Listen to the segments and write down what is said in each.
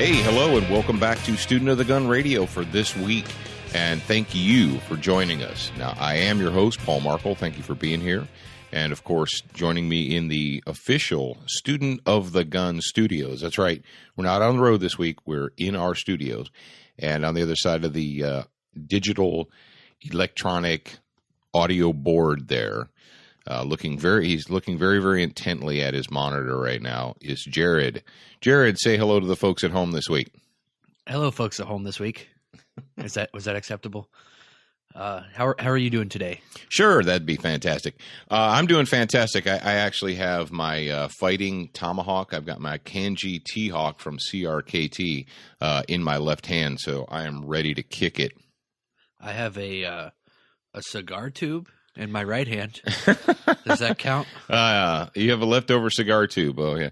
Hey, hello, and welcome back to Student of the Gun Radio for this week, and thank you for joining us. Now, I am your host, Paul Markle. Thank you for being here, and of course, joining me in the official Student of the Gun studios. That's right. We're not on the road this week. We're in our studios, and on the other side of the digital electronic audio board there, he's looking very, very intently at his monitor right now, is Jared. Jared, say hello to the folks at home this week. Hello, folks at home this week. Was that acceptable? How are you doing today? Sure, that'd be fantastic. I'm doing fantastic. I actually have my fighting tomahawk. I've got my Kanji T-Hawk from CRKT in my left hand, so I am ready to kick it. I have a cigar tube in my right hand. Does that count? You have a leftover cigar tube. Oh, yeah.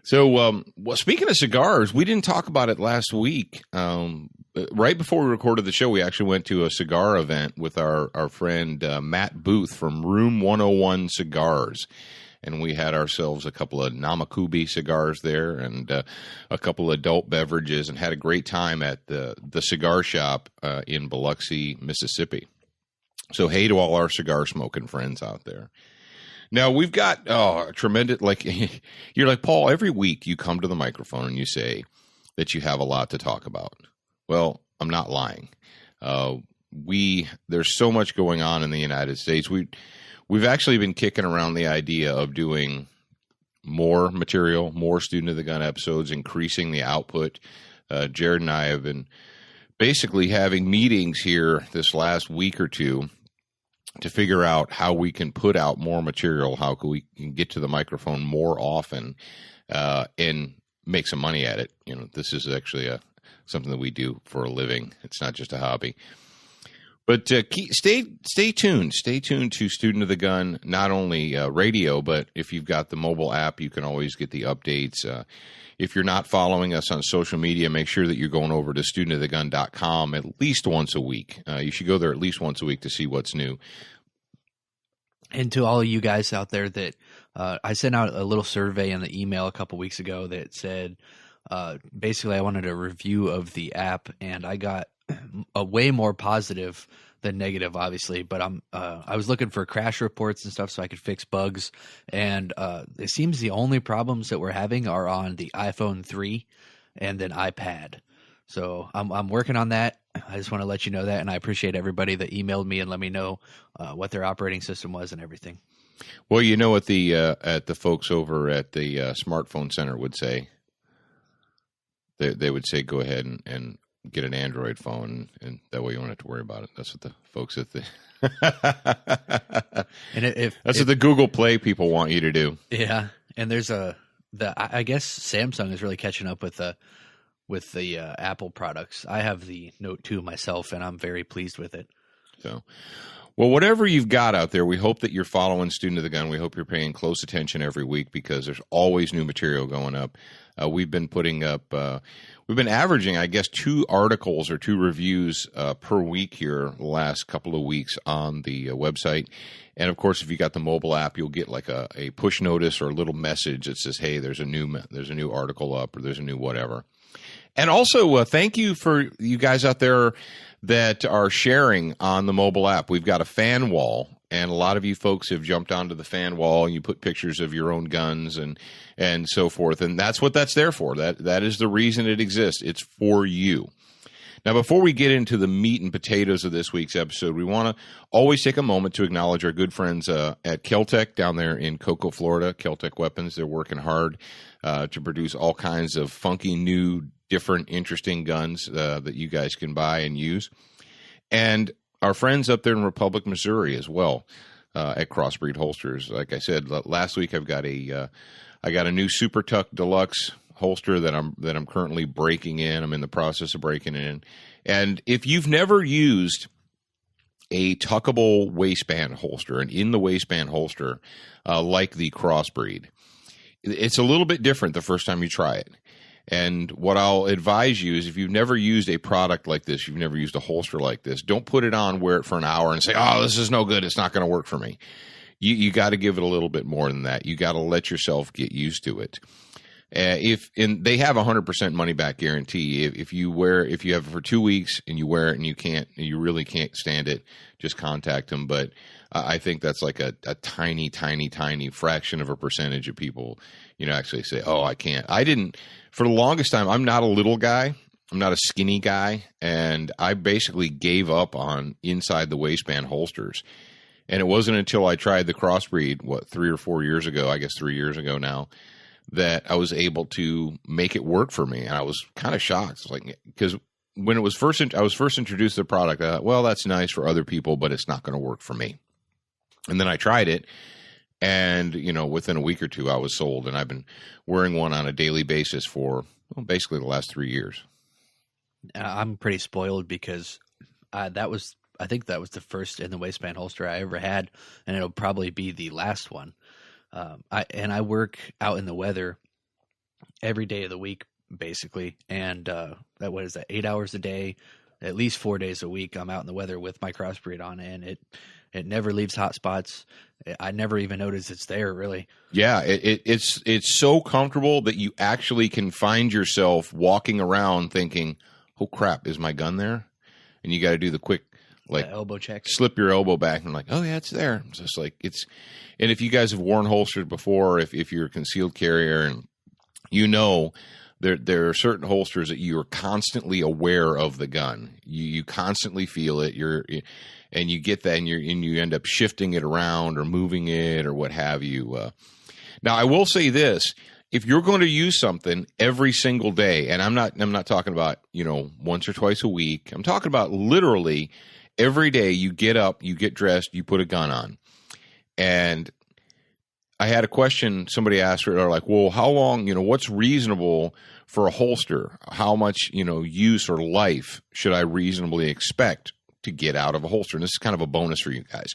So, well, speaking of cigars, we didn't talk about it last week. Right before we recorded the show, we actually went to a cigar event with our friend Matt Booth from Room 101 Cigars. And we had ourselves a couple of Namakubi cigars there and a couple of adult beverages and had a great time at the cigar shop in Biloxi, Mississippi. So, hey to all our cigar smoking friends out there. Now, we've got tremendous, you're like, Paul, every week you come to the microphone and you say that you have a lot to talk about. Well, I'm not lying. There's so much going on in the United States. We've actually been kicking around the idea of doing more material, more Student of the Gun episodes, increasing the output. Jared and I have been basically having meetings here this last week or two to figure out how we can put out more material, how we can get to the microphone more often, and make some money at it. You know, this is actually something that we do for a living. It's not just a hobby. But stay tuned. Stay tuned to Student of the Gun, not only radio, but if you've got the mobile app, you can always get the updates. If you're not following us on social media, make sure that you're going over to studentofthegun.com at least once a week. You should go there at least once a week to see what's new. And to all of you guys out there that I sent out a little survey in the email a couple weeks ago that said basically I wanted a review of the app, and I got a way more positive than negative, obviously, but I was looking for crash reports and stuff so I could fix bugs, and it seems the only problems that we're having are on the iPhone 3 and then iPad. So I'm working on that. I just want to let you know that, and I appreciate everybody that emailed me and let me know what their operating system was and everything. Well, you know what the folks over at the Smartphone Center would say? They would say go ahead and get an Android phone, and that way you won't have to worry about it. That's what the folks at the that's what the Google Play people want you to do. Yeah, and there's I guess Samsung is really catching up with the Apple products. I have the Note 2 myself, and I'm very pleased with it. So, well, whatever you've got out there, we hope that you're following Student of the Gun. We hope you're paying close attention every week because there's always new material going up. We've been putting up, we've been averaging, I guess, 2 articles or 2 reviews per week here the last couple of weeks on the website. And of course, if you got the mobile app, you'll get like a push notice or a little message that says, "Hey, there's a new article up," or "There's a new whatever." And also, thank you for you guys out there that are sharing on the mobile app. We've got a fan wall, and a lot of you folks have jumped onto the fan wall, and you put pictures of your own guns and so forth. And that's what that's there for. That is the reason it exists. It's for you. Now, before we get into the meat and potatoes of this week's episode, we want to always take a moment to acknowledge our good friends at Kel-Tec down there in Cocoa, Florida. Kel-Tec Weapons, they're working hard to produce all kinds of funky, new, different, interesting guns that you guys can buy and use. And our friends up there in Republic, Missouri as well at Crossbreed Holsters. Like I said, last week I got a new Super Tuck Deluxe holster that I'm currently breaking in. I'm in the process of breaking it in. And if you've never used a tuckable waistband holster, an in the waistband holster like the Crossbreed, it's a little bit different the first time you try it. And what I'll advise you is if you've never used a product like this, you've never used a holster like this, don't put it on, wear it for an hour and say, "Oh, this is no good. It's not going to work for me." You got to give it a little bit more than that. You got to let yourself get used to it. They have 100% money back guarantee. If you have it for 2 weeks and you wear it and you really can't stand it, just contact them. But I think that's like a tiny, tiny, tiny fraction of a percentage of people, actually say, oh, I can't. I didn't, for the longest time, I'm not a little guy. I'm not a skinny guy. And I basically gave up on inside the waistband holsters. And it wasn't until I tried the Crossbreed, 3 or 4 years ago, I guess 3 years ago now, that I was able to make it work for me. And I was kind of shocked. It's like, because when I was first introduced to the product, I thought, well, that's nice for other people, but it's not going to work for me. And then I tried it, and, within a week or two, I was sold. And I've been wearing one on a daily basis for basically the last 3 years. I'm pretty spoiled because I think that was the first in the waistband holster I ever had, and it'll probably be the last one. I work out in the weather every day of the week, basically, and what is that? 8 hours a day, at least 4 days a week. I'm out in the weather with my Crossbreed on, and it never leaves hot spots. I never even notice it's there, really. Yeah, it's so comfortable that you actually can find yourself walking around thinking, "Oh crap, is my gun there?" And you got to do the quick, like, elbow check, slip your elbow back, and like, oh yeah, it's there. It's just like and if you guys have worn holsters before, if you're a concealed carrier, and there are certain holsters that you are constantly aware of the gun. You constantly feel it. And you get that, and you end up shifting it around or moving it or what have you. Now, I will say this: if you're going to use something every single day, and I'm not talking about once or twice a week. I'm talking about literally every day. You get up, you get dressed, you put a gun on. And I had a question somebody asked, or like, well, how long? What's reasonable for a holster? How much use or life should I reasonably expect to get out of a holster? And this is kind of a bonus for you guys.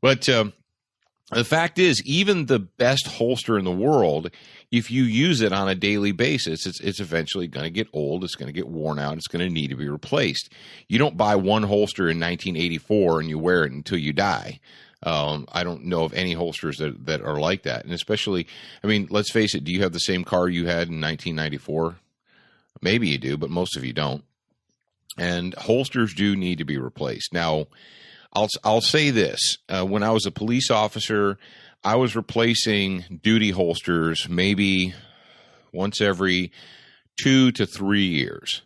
But the fact is, even the best holster in the world, if you use it on a daily basis, it's eventually going to get old. It's going to get worn out. It's going to need to be replaced. You don't buy one holster in 1984 and you wear it until you die. I don't know of any holsters that are like that. And especially, let's face it, do you have the same car you had in 1994? Maybe you do, but most of you don't. And holsters do need to be replaced. Now, I'll say this. When I was a police officer, I was replacing duty holsters maybe once every 2 to 3 years.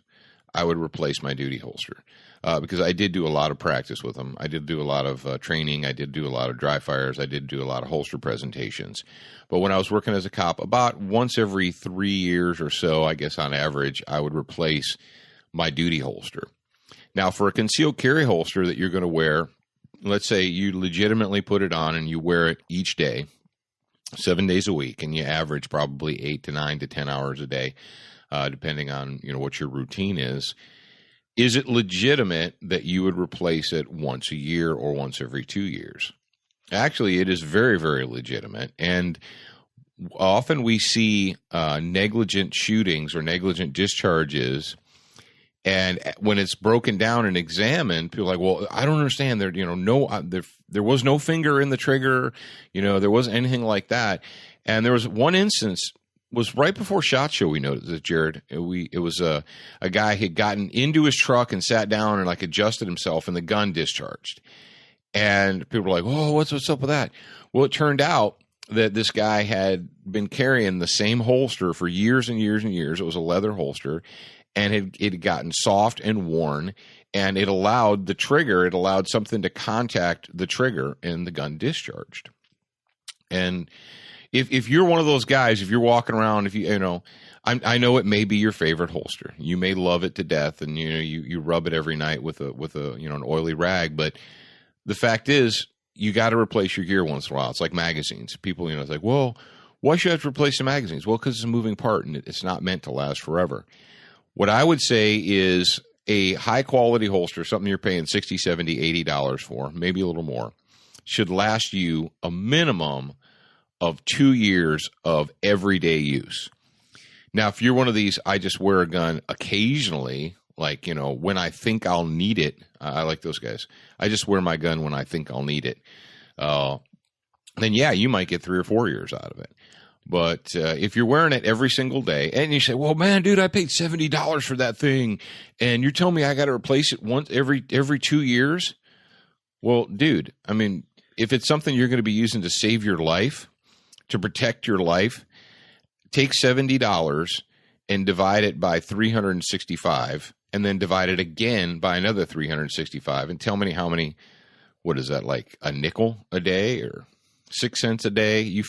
I would replace my duty holster because I did do a lot of practice with them. I did do a lot of training. I did do a lot of dry fires. I did do a lot of holster presentations. But when I was working as a cop, about once every 3 years or so, I guess on average, I would replace my duty holster. Now, for a concealed carry holster that you're going to wear, let's say you legitimately put it on and you wear it each day, 7 days a week, and you average probably 8 to 9 to 10 hours a day, depending on what your routine is. Is it legitimate that you would replace it once a year or once every 2 years? Actually, it is very, very legitimate. And often we see negligent shootings or negligent discharges. And when it's broken down and examined, people are like, well, I don't understand. There was no finger in the trigger. There wasn't anything like that. And there was one instance, was right before SHOT Show. We noticed that, Jared. It was a guy had gotten into his truck and sat down and like adjusted himself, and the gun discharged. And people were like, oh, what's up with that? Well, it turned out that this guy had been carrying the same holster for years and years and years. It was a leather holster. And it had gotten soft and worn, and it allowed something to contact the trigger, and the gun discharged. And if you're one of those guys, if you're walking around, I know it may be your favorite holster. You may love it to death, and you rub it every night with an oily rag. But the fact is, you got to replace your gear once in a while. It's like magazines. People, it's like, well, why should I have to replace the magazines? Well, because it's a moving part, and it's not meant to last forever. What I would say is a high-quality holster, something you're paying $60, $70, $80 for, maybe a little more, should last you a minimum of 2 years of everyday use. Now, if you're one of these, I just wear a gun occasionally, like, when I think I'll need it. I like those guys. I just wear my gun when I think I'll need it. Then, yeah, you might get 3 or 4 years out of it. But if you're wearing it every single day, and you say, "Well, man, dude, I paid $70 for that thing, and you're telling me I got to replace it once every 2 years?" Well, dude, I mean, if it's something you're going to be using to save your life, to protect your life, take $70 and divide it by 365, and then divide it again by another 365, and tell me how many. What is that, like a nickel a day or 6 cents a day? You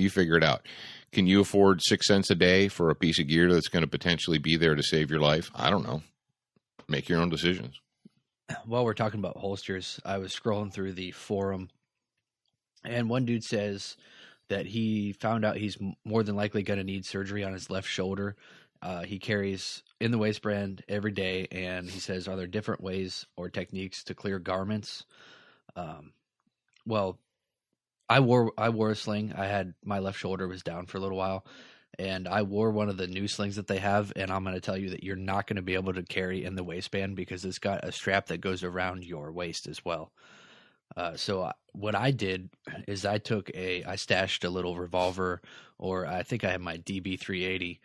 figure it out. Can you afford 6 cents a day for a piece of gear that's going to potentially be there to save your life? I don't know. Make your own decisions. While we're talking about holsters, I was scrolling through the forum, and one dude says that he found out he's more than likely going to need surgery on his left shoulder. He carries in the waistband every day, and he says, are there different ways or techniques to clear garments? Well, I wore a sling. My left shoulder was down for a little while, and I wore one of the new slings that they have, and I'm going to tell you that you're not going to be able to carry in the waistband because it's got a strap that goes around your waist as well. So what I did is I stashed a little revolver, or I think I have my DB380.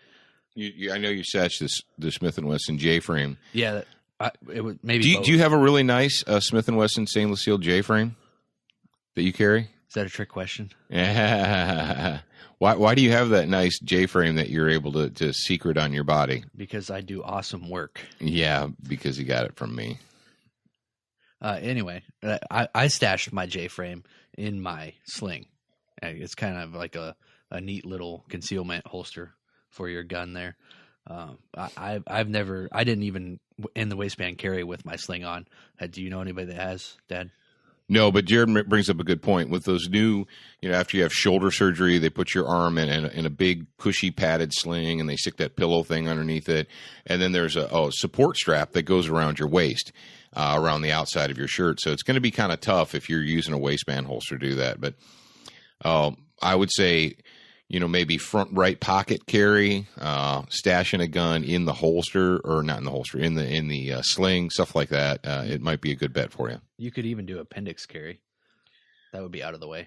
I know you stashed the Smith & Wesson J-frame. Yeah, it was maybe. Do you have a really nice Smith & Wesson stainless steel J-frame that you carry? Is that a trick question? Yeah. Why do you have that nice J-frame that you're able to secret on your body? Because I do awesome work. Yeah, because you got it from me. Anyway, I stashed my J-frame in my sling. It's kind of like a neat little concealment holster for your gun there. I didn't even in the waistband carry with my sling on. Do you know anybody that has, Dad? No, but Jared brings up a good point. With those new, after you have shoulder surgery, they put your arm in a big cushy padded sling, and they stick that pillow thing underneath it. And then there's a support strap that goes around your waist, around the outside of your shirt. So it's going to be kind of tough if you're using a waistband holster to do that. But I would say, maybe front right pocket carry, stashing a gun in the holster, or not in the holster, in the sling, stuff like that. It might be a good bet for you. You could even do appendix carry. That would be out of the way.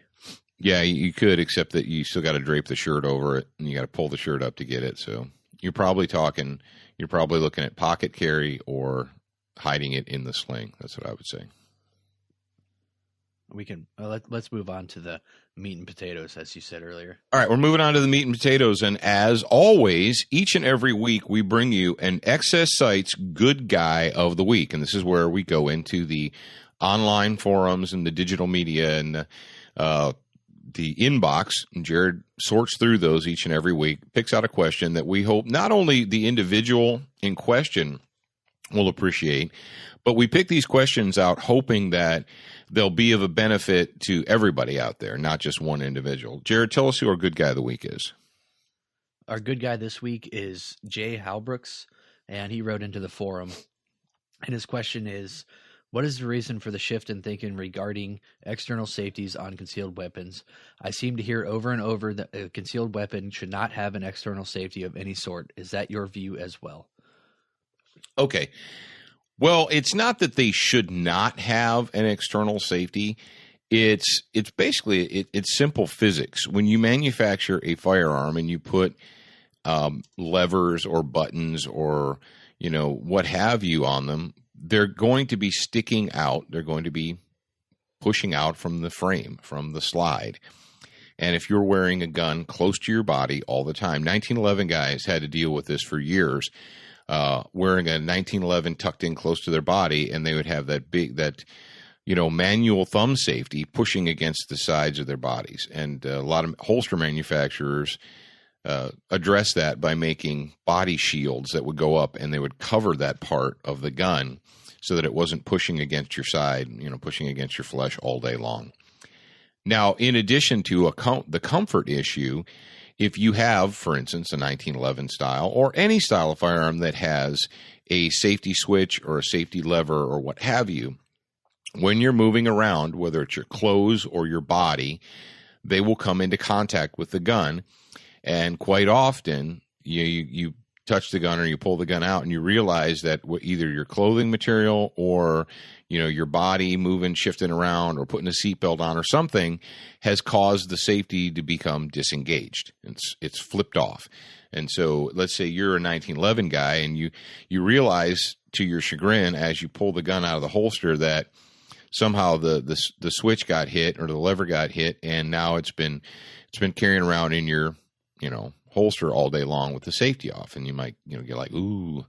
Yeah, you could, except that you still got to drape the shirt over it, and you got to pull the shirt up to get it. So you're probably looking at pocket carry or hiding it in the sling. That's what I would say. We can let's move on to the meat and potatoes, as you said earlier. All right, we're moving on to the meat and potatoes, and as always, each and every week we bring you an Excess Sites Good Guy of the Week, and this is where we go into the online forums and the digital media and the inbox. And Jared sorts through those each and every week, picks out a question that we hope not only the individual in question will appreciate, but we pick these questions out hoping that they'll be of a benefit to everybody out there, not just one individual. Jared, tell us who our good guy of the week is. Our good guy this week is Jay Halbrooks, and he wrote into the forum. And his question is, what is the reason for the shift in thinking regarding external safeties on concealed weapons? I seem to hear over and over that a concealed weapon should not have an external safety of any sort. Is that your view as well? Okay. Well, it's not that they should not have an external safety. It's basically it's simple physics. When you manufacture a firearm and you put levers or buttons or what have you on them, they're going to be sticking out. They're going to be pushing out from the frame, from the slide. And if you're wearing a gun close to your body all the time, 1911 guys had to deal with this for years. Wearing a 1911 tucked in close to their body, and they would have that manual thumb safety pushing against the sides of their bodies. And a lot of holster manufacturers address that by making body shields that would go up, and they would cover that part of the gun so that it wasn't pushing against your side, pushing against your flesh all day long. Now, in addition to the comfort issue, if you have, for instance, a 1911 style or any style of firearm that has a safety switch or a safety lever or what have you, when you're moving around, whether it's your clothes or your body, they will come into contact with the gun. And quite often, you touch the gun or you pull the gun out and you realize that either your clothing material or your body moving, shifting around, or putting a seatbelt on or something has caused the safety to become disengaged. It's flipped off. And so let's say you're a 1911 guy and you realize to your chagrin as you pull the gun out of the holster that somehow the switch got hit or the lever got hit, and now it's been carrying around in your holster all day long with the safety off, and you might get like, ooh.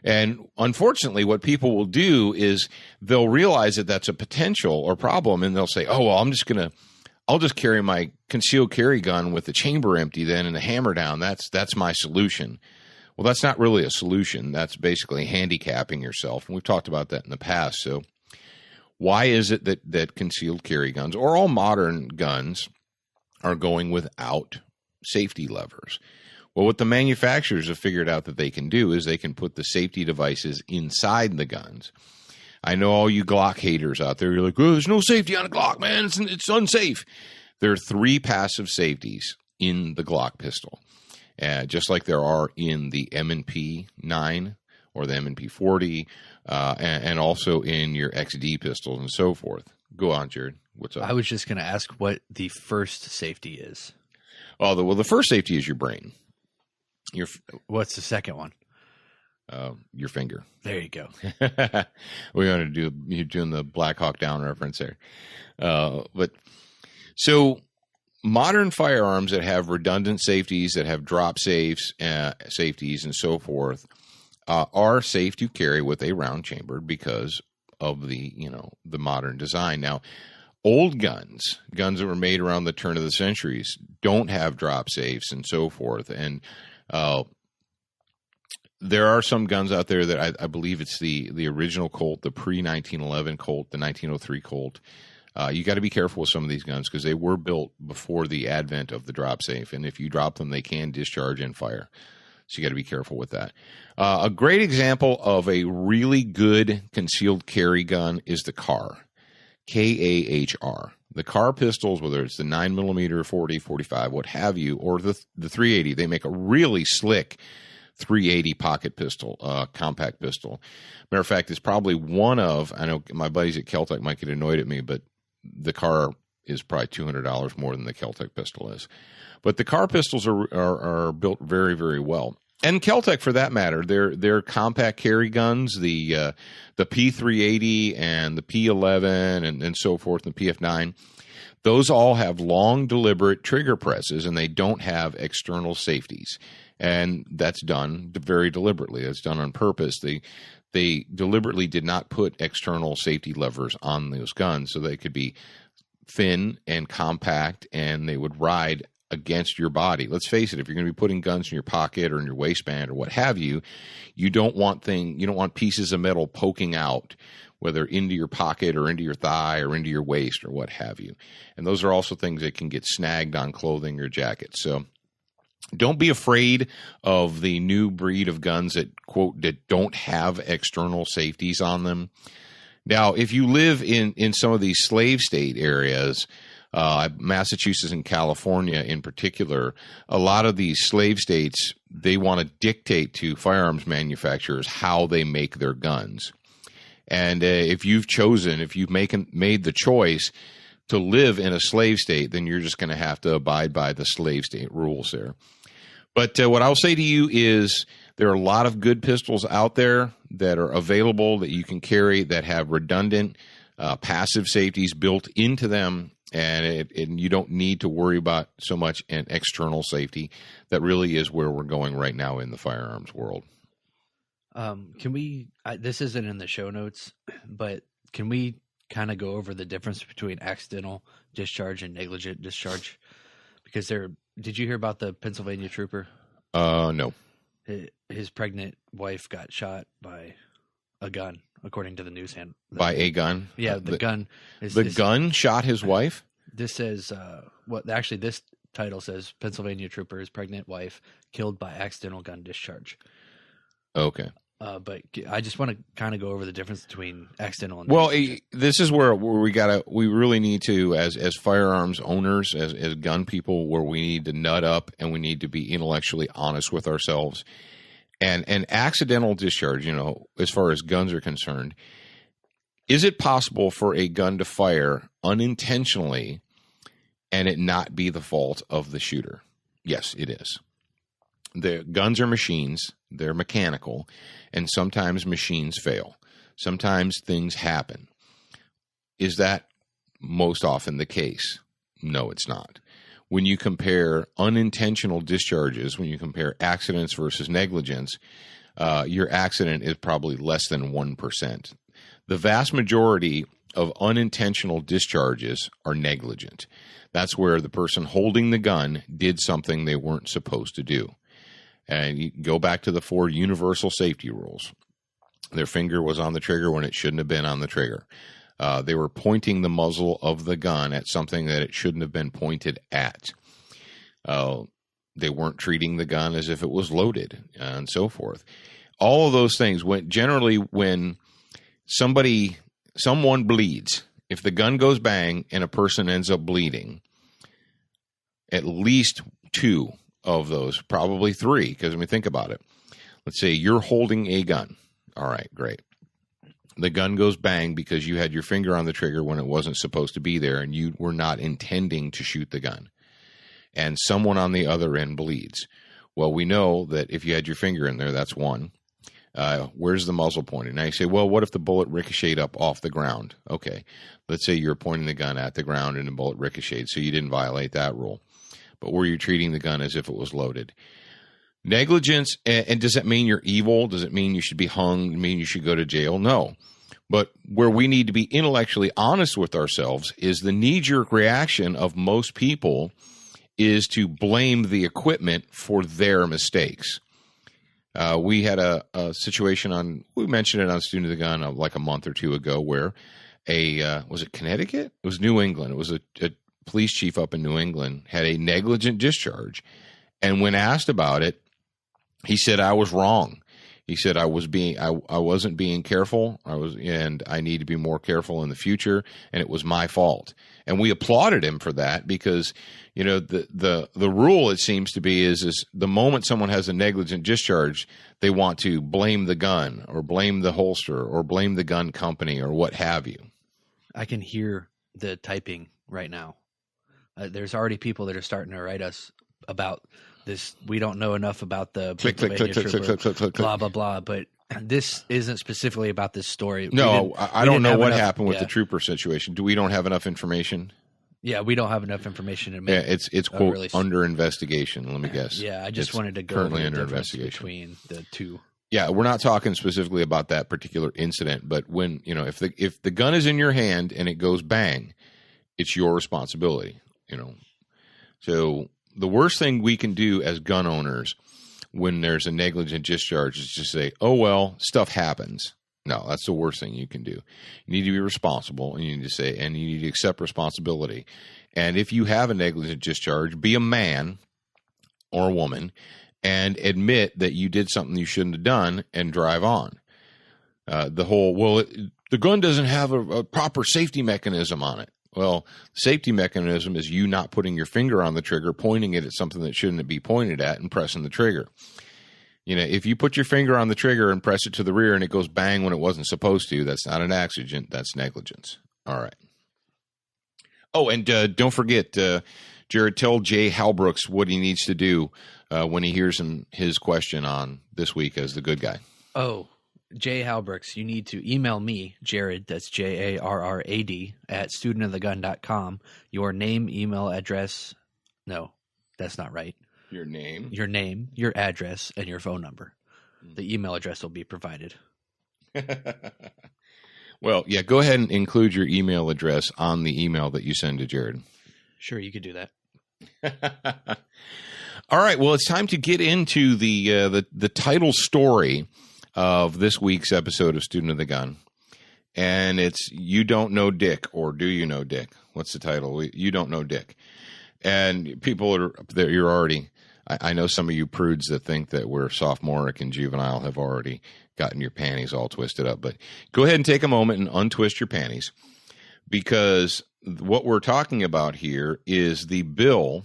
And unfortunately, what people will do is they'll realize that that's a potential or problem, and they'll say, oh, well, I'll just carry my concealed carry gun with the chamber empty then and the hammer down. That's my solution. Well, that's not really a solution. That's basically handicapping yourself, and we've talked about that in the past. So why is it that concealed carry guns or all modern guns are going without safety levers? Well, what the manufacturers have figured out that they can do is they can put the safety devices inside the guns. I know all you Glock haters out there, you're like, oh, there's no safety on a Glock, man. It's unsafe. There are 3 passive safeties in the Glock pistol, just like there are in the M&P 9 or the M&P 40, and also in your XD pistols and so forth. Go on, Jared. What's up? I was just going to ask what the first safety is. Oh, the first safety is your brain. What's the second one? Your finger. There you go. We're going to do, you're doing the Black Hawk Down reference there. But so modern firearms that have redundant safeties, that have drop safes, safeties and so forth, are safe to carry with a round chamber because of the modern design. Now, old guns that were made around the turn of the centuries don't have drop safes and so forth. And there are some guns out there that I believe it's the original Colt, the pre-1911 Colt, the 1903 Colt. You got to be careful with some of these guns because they were built before the advent of the drop safe. And if you drop them, they can discharge and fire. So you got to be careful with that. A great example of a really good concealed carry gun is the KAHR. KAHR. The KAHR pistols, whether it's the 9mm, 40, 45, what have you, or the 380, they make a really slick 380 pocket pistol, compact pistol. Matter of fact, it's probably one of, I know my buddies at Keltec might get annoyed at me, but the KAHR is probably $200 more than the Keltec pistol is. But the KAHR pistols are built very, very well. And Keltec, for that matter, their compact carry guns, the P380 and the P11 and so forth, and the PF9, those all have long, deliberate trigger presses, and they don't have external safeties. And that's done very deliberately. That's done on purpose. They deliberately did not put external safety levers on those guns so they could be thin and compact, and they would ride against your body. Let's face it, if you're going to be putting guns in your pocket or in your waistband or what have you, you don't want pieces of metal poking out, whether into your pocket or into your thigh or into your waist or what have you. And those are also things that can get snagged on clothing or jackets. So don't be afraid of the new breed of guns that, quote, that don't have external safeties on them. Now, if you live in some of these slave state areas, Massachusetts and California in particular, a lot of these slave states, they want to dictate to firearms manufacturers how they make their guns. And if you've made the choice to live in a slave state, then you're just going to have to abide by the slave state rules there. But what I'll say to you is there are a lot of good pistols out there that are available that you can carry that have redundant passive safeties built into them. And you don't need to worry about so much an external safety. That really is where we're going right now in the firearms world. Can we, this isn't in the show notes, but can we kind of go over the difference between accidental discharge and negligent discharge? Because did you hear about the Pennsylvania trooper? No. His pregnant wife got shot by a gun, according to the news hand. By a gun? Yeah, the gun. Gun shot his wife? This says, this title says Pennsylvania trooper, his pregnant wife, killed by accidental gun discharge. Okay. But I just want to kind of go over the difference between accidental and this is where we really need to, as firearms owners, as gun people, where we need to nut up and we need to be intellectually honest with ourselves And an accidental discharge, as far as guns are concerned, is it possible for a gun to fire unintentionally and it not be the fault of the shooter? Yes, it is. The guns are machines. They're mechanical. And sometimes machines fail. Sometimes things happen. Is that most often the case? No, it's not. When you compare unintentional discharges, when you compare accidents versus negligence, your accident is probably less than 1%. The vast majority of unintentional discharges are negligent. That's where the person holding the gun did something they weren't supposed to do. And you go back to the 4 universal safety rules. Their finger was on the trigger when it shouldn't have been on the trigger. They were pointing the muzzle of the gun at something that it shouldn't have been pointed at. They weren't treating the gun as if it was loaded, and so forth. All of those things, when someone bleeds, if the gun goes bang and a person ends up bleeding, at least 2 of those, probably 3, because think about it. Let's say you're holding a gun. All right, great. The gun goes bang because you had your finger on the trigger when it wasn't supposed to be there and you were not intending to shoot the gun. And someone on the other end bleeds. Well, we know that if you had your finger in there, that's 1. Where's the muzzle pointed? Now you say, well, what if the bullet ricocheted up off the ground? Okay, let's say you're pointing the gun at the ground and the bullet ricocheted, so you didn't violate that rule. But were you treating the gun as if it was loaded? Negligence, and does that mean you're evil? Does it mean you should be hung? Does it mean you should go to jail? No. But where we need to be intellectually honest with ourselves is the knee-jerk reaction of most people is to blame the equipment for their mistakes. We had a situation we mentioned it on Student of the Gun like a month or 2 ago where was it Connecticut? It was New England. It was a police chief up in New England had a negligent discharge. And when asked about it, he said, I was wrong. He said, I wasn't being careful. And I need to be more careful in the future. And it was my fault. And we applauded him for that because, the rule, it seems to be, is the moment someone has a negligent discharge, they want to blame the gun or blame the holster or blame the gun company or what have you. I can hear the typing right now. There's already people that are starting to write us about this. We don't know enough about the click, blah, blah, blah. But this isn't specifically about this story. No, I don't know what happened with the trooper situation. We don't have enough information? Yeah, we don't have enough information to make. Yeah, it's quote, under investigation, let me guess. Yeah, I just wanted to go currently over under the difference investigation between the 2. Yeah, we're not talking specifically about that particular incident, but when, if the gun is in your hand and it goes bang, it's your responsibility, So the worst thing we can do as gun owners when there's a negligent discharge is just say, oh, well, stuff happens. No, that's the worst thing you can do. You need to be responsible, and you need to accept responsibility. And if you have a negligent discharge, be a man or a woman and admit that you did something you shouldn't have done and drive on. The gun doesn't have a proper safety mechanism on it. Well, the safety mechanism is you not putting your finger on the trigger, pointing it at something that shouldn't be pointed at, and pressing the trigger. If you put your finger on the trigger and press it to the rear and it goes bang when it wasn't supposed to, that's not an accident. That's negligence. All right. Oh, and don't forget, Jared, tell Jay Halbrooks what he needs to do when he hears his question on This Week as the Good Guy. Oh, Jay Halbrooks, you need to email me, Jared, that's Jarrad, at studentofthegun.com, your name, email address. No, that's not right. Your name, your address, and your phone number. The email address will be provided. Well, yeah, go ahead and include your email address on the email that you send to Jared. Sure, you could do that. All right, well, it's time to get into the title story of this week's episode of Student of the Gun. And it's You Don't Know Dick, or Do You Know Dick? What's the title? You Don't Know Dick. And people are there, you're already, I know some of you prudes that think that we're sophomoric and juvenile have already gotten your panties all twisted up. But go ahead and take a moment and untwist your panties, because what we're talking about here is the bill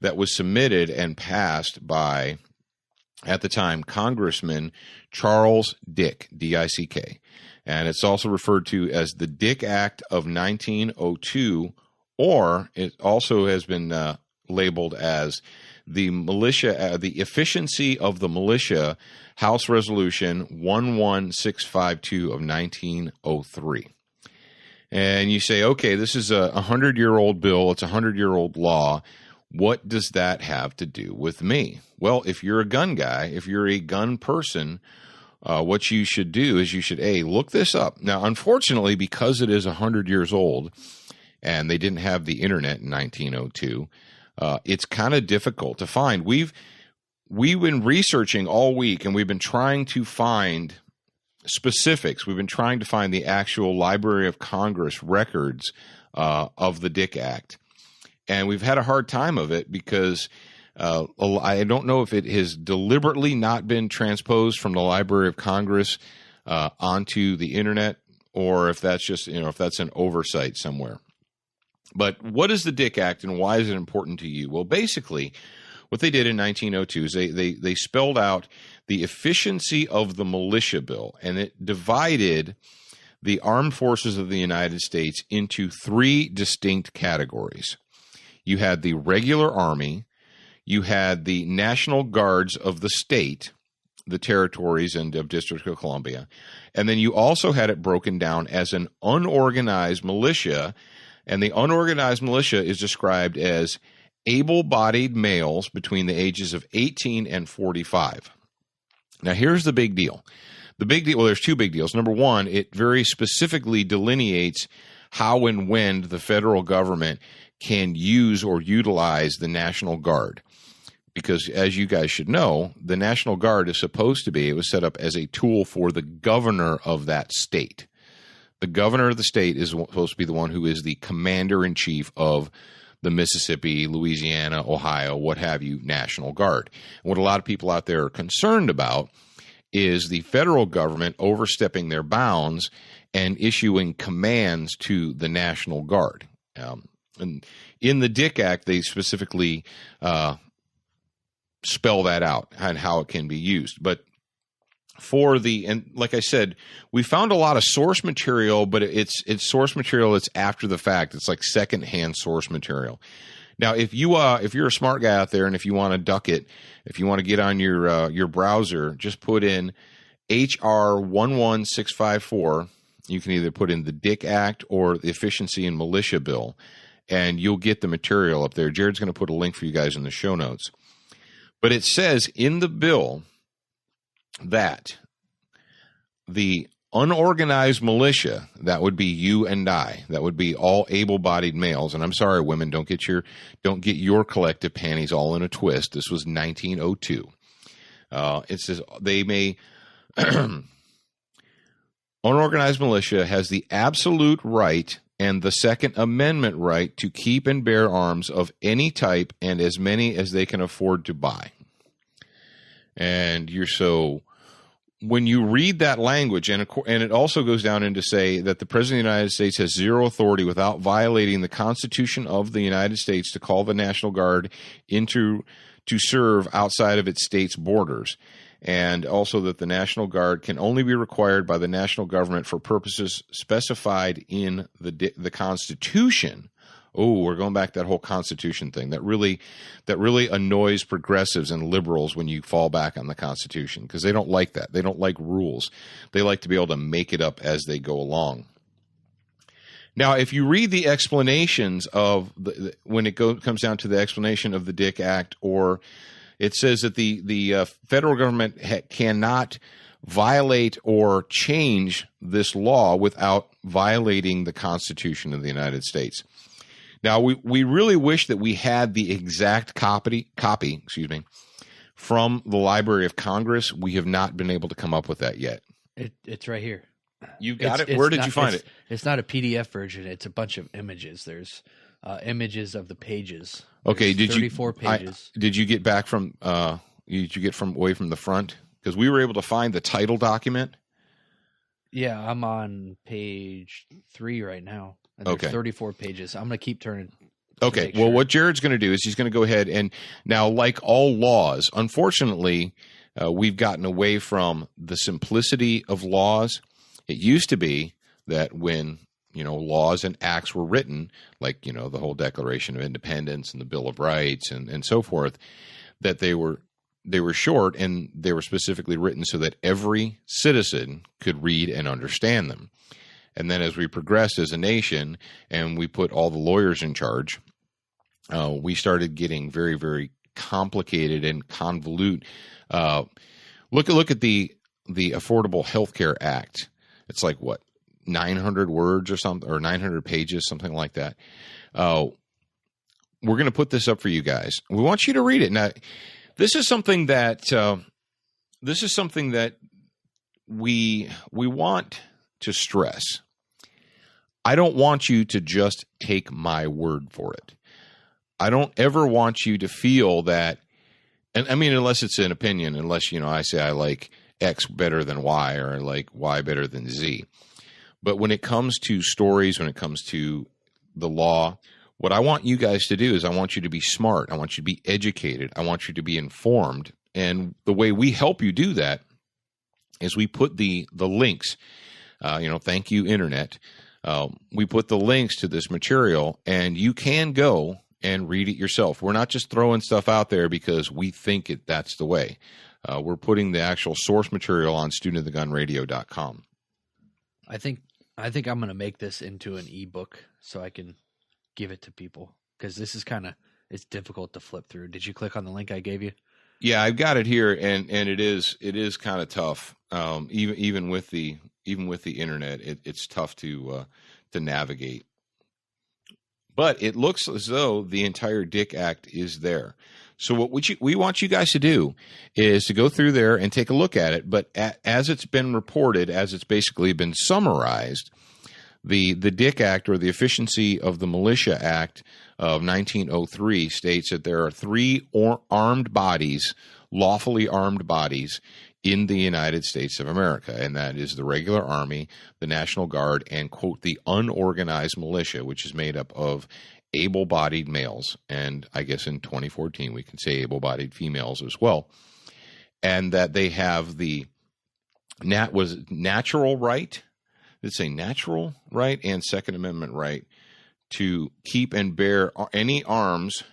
that was submitted and passed by at the time, Congressman Charles Dick, D-I-C-K. And it's also referred to as the Dick Act of 1902, or it also has been labeled as the militia, the efficiency of the militia, House Resolution 11652 of 1903. And you say, okay, this is a 100-year-old bill. It's a 100-year-old law. What does that have to do with me? Well, if you're a gun guy, if you're a gun person, what you should do is you should, look this up. Now, unfortunately, because it is 100 years old and they didn't have the internet in 1902, it's kind of difficult to find. We've been researching all week, and we've been trying to find specifics. We've been trying to find the actual Library of Congress records of the Dick Act. And we've had a hard time of it because I don't know if it has deliberately not been transposed from the Library of Congress onto the internet, or if that's just, if that's an oversight somewhere. But what is the Dick Act and why is it important to you? Well, basically, what they did in 1902 is they spelled out the efficiency of the militia bill, and it divided the armed forces of the United States into three distinct categories. You had the regular army, you had the National Guards of the state, the territories and of District of Columbia, and then you also had it broken down as an unorganized militia, and the unorganized militia is described as able-bodied males between the ages of 18 and 45. Now, here's the big deal. Well, there's two big deals. Number one, it very specifically delineates how and when the federal government can use or utilize the National Guard. Because as you guys should know, the National Guard is supposed to be, it was set up as a tool for the governor of that state. The governor of the state is supposed to be the one who is the commander-in-chief of the Mississippi, Louisiana, Ohio, what have you, National Guard. And what a lot of people out there are concerned about is the federal government overstepping their bounds and issuing commands to the National Guard. And in the Dick Act, they specifically spell that out and how it can be used. But and like I said, we found a lot of source material, but it's source material that's after the fact. It's like secondhand source material. Now, if you're a smart guy out there, and if you want to duck it, if you want to get on your browser, just put in HR 11654. You can either put in the Dick Act or the Efficiency and Militia Bill, and you'll get the material up there. Jared's going to put a link for you guys in the show notes. But it says in the bill that the unorganized militia, that would be you and I, that would be all able-bodied males, and I'm sorry, women, don't get your collective panties all in a twist. This was 1902. It says they may unorganized militia has the absolute right and the Second Amendment right to keep and bear arms of any type and as many as they can afford to buy. And when you read that language, and it also goes down into say that the President of the United States has zero authority without violating the Constitution of the United States to call the National Guard to serve outside of its state's borders. And also that the National Guard can only be required by the national government for purposes specified in the Constitution. Oh, we're going back to that whole Constitution thing. That really annoys progressives and liberals when you fall back on the Constitution, because they don't like that. They don't like rules. They like to be able to make it up as they go along. Now, if you read the explanations of when it comes down to the explanation of the Dick Act, or it says that the federal government cannot violate or change this law without violating the Constitution of the United States. Now, we really wish that we had the exact copy, from the Library of Congress. We have not been able to come up with that yet. It's right here. You got it? Where did you find it? It's not a PDF version. It's a bunch of images. There's images of the pages. Okay, There's 34 pages. Did you get back from? Did you get away from the front? Because we were able to find the title document. Yeah, I'm on page 3 right now. And there's 34 pages. I'm going to keep turning. Okay. Well, what Jared's going to do is he's going to go ahead and now, like all laws, unfortunately, We've gotten away from the simplicity of laws. It used to be that when laws and acts were written, like the whole Declaration of Independence and the Bill of Rights and so forth, that they were short, and they were specifically written so that every citizen could read and understand them. And then as we progressed as a nation and we put all the lawyers in charge, we started getting very, very complicated and convolute. Look at the Affordable Health Care Act. It's like, what, 900 words or something, or 900 pages, something like that. We're going to put this up for you guys. We want you to read it. Now, this is something that we want to stress. I don't want you to just take my word for it. I don't ever want you to feel that, and I mean, unless it's an opinion, unless, I say I like X better than Y, or I like Y better than Z. But when it comes to stories, when it comes to the law, what I want you guys to do is I want you to be smart. I want you to be educated. I want you to be informed. And the way we help you do that is we put the links, thank you, Internet. We put the links to this material, and you can go and read it yourself. We're not just throwing stuff out there because we think that's the way. We're putting the actual source material on studentofthegunradio.com. I think I'm going to make this into an ebook so I can give it to people, because this is it's difficult to flip through. Did you click on the link I gave you? Yeah, I've got it here, and it is kind of tough. Even with the internet, it's tough to navigate. But it looks as though the entire Dick Act is there. So what we want you guys to do is to go through there and take a look at it. But as it's been reported, as it's basically been summarized, the Dick Act, or the Efficiency of the Militia Act of 1903, states that there are three armed bodies, lawfully armed bodies, in the United States of America, and that is the regular Army, the National Guard, and, quote, the unorganized militia, which is made up of able-bodied males, and I guess in 2014 we can say able-bodied females as well, and that they have the natural right, let's say natural right, and Second Amendment right to keep and bear any arms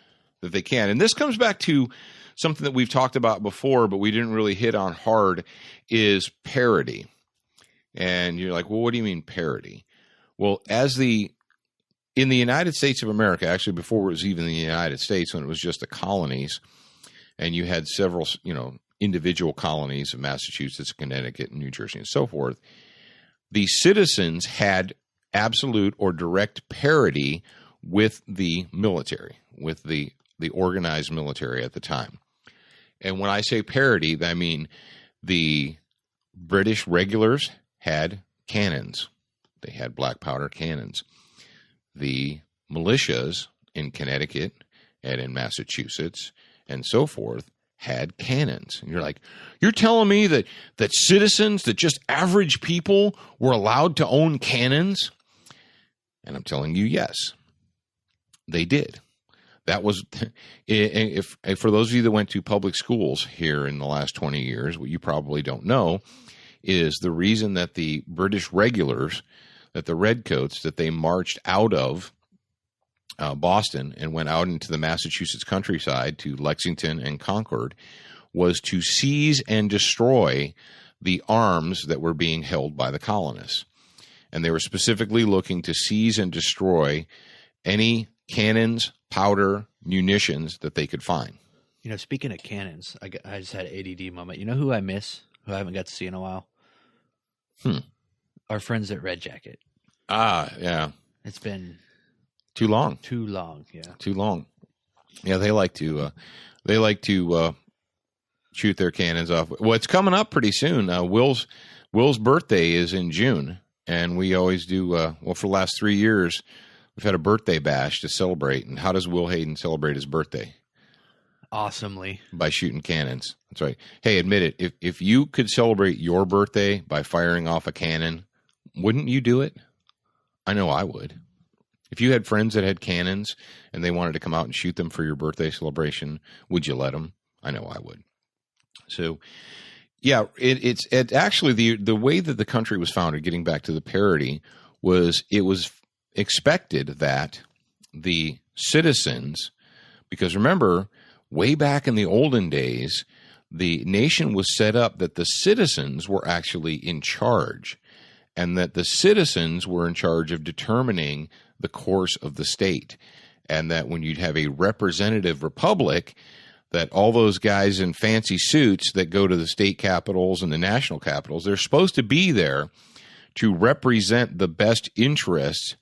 that they can. And this comes back to something that we've talked about before, but we didn't really hit on hard, is parity. And you're like, well, what do you mean parity? Well, in the United States of America, actually before it was even the United States, when it was just the colonies, and you had several, individual colonies of Massachusetts, Connecticut, and New Jersey, and so forth, the citizens had absolute or direct parity with the military, with the organized military at the time. And when I say parity, I mean the British regulars had cannons. They had black powder cannons. The militias in Connecticut and in Massachusetts and so forth had cannons. And you're like, you're telling me that citizens, that just average people, were allowed to own cannons? And I'm telling you, yes, they did. That was, if for those of you that went to public schools here in the last 20 years, what you probably don't know is the reason that the British regulars, that the Redcoats, that they marched out of Boston and went out into the Massachusetts countryside to Lexington and Concord, was to seize and destroy the arms that were being held by the colonists. And they were specifically looking to seize and destroy any cannons, powder, munitions that they could find. Speaking of cannons, I just had an ADD moment. You know who I miss, who I haven't got to see in a while? Our friends at Red Jacket. Ah, yeah. It's been too long. Too long, yeah. Too long. Yeah, they like to shoot their cannons off. Well, it's coming up pretty soon. Will's birthday is in June, and we always do. For the last 3 years, we've had a birthday bash to celebrate. And how does Will Hayden celebrate his birthday? Awesomely. By shooting cannons. That's right. Hey, admit it. If you could celebrate your birthday by firing off a cannon, wouldn't you do it? I know I would. If you had friends that had cannons and they wanted to come out and shoot them for your birthday celebration, would you let them? I know I would. So, yeah, it's actually the way that the country was founded, getting back to the parity, was it was expected that the citizens, because remember, way back in the olden days, the nation was set up that the citizens were actually in charge, and that the citizens were in charge of determining the course of the state, and that when you'd have a representative republic, that all those guys in fancy suits that go to the state capitals and the national capitals, they're supposed to be there to represent the best interests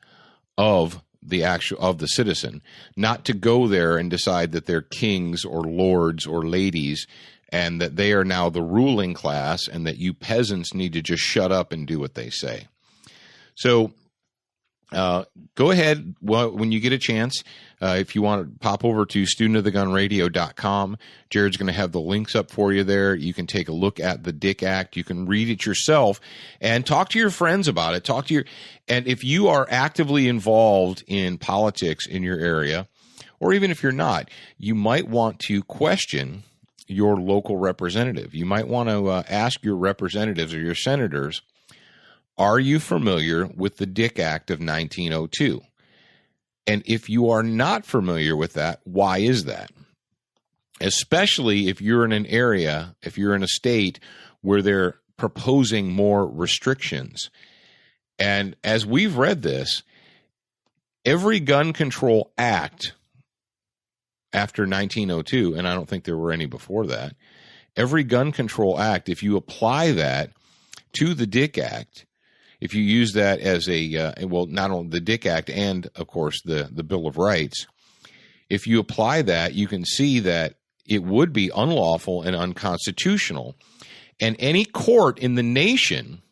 of the citizen, not to go there and decide that they're kings or lords or ladies and that they are now the ruling class and that you peasants need to just shut up and do what they say. So go ahead when you get a chance. If you want to pop over to studentofthegunradio.com, Jared's going to have the links up for you there. You can take a look at the Dick Act. You can read it yourself and talk to your friends about it. And if you are actively involved in politics in your area, or even if you're not, you might want to question your local representative. You might want to ask your representatives or your senators, are you familiar with the Dick Act of 1902? And if you are not familiar with that, why is that? Especially if you're in an area, if you're in a state where they're proposing more restrictions. And as we've read this, every gun control act after 1902, and I don't think there were any before that, every gun control act, if you apply that to the Dick Act, if you use that as not only the Dick Act and, of course, the Bill of Rights, if you apply that, you can see that it would be unlawful and unconstitutional. And any court in the nation,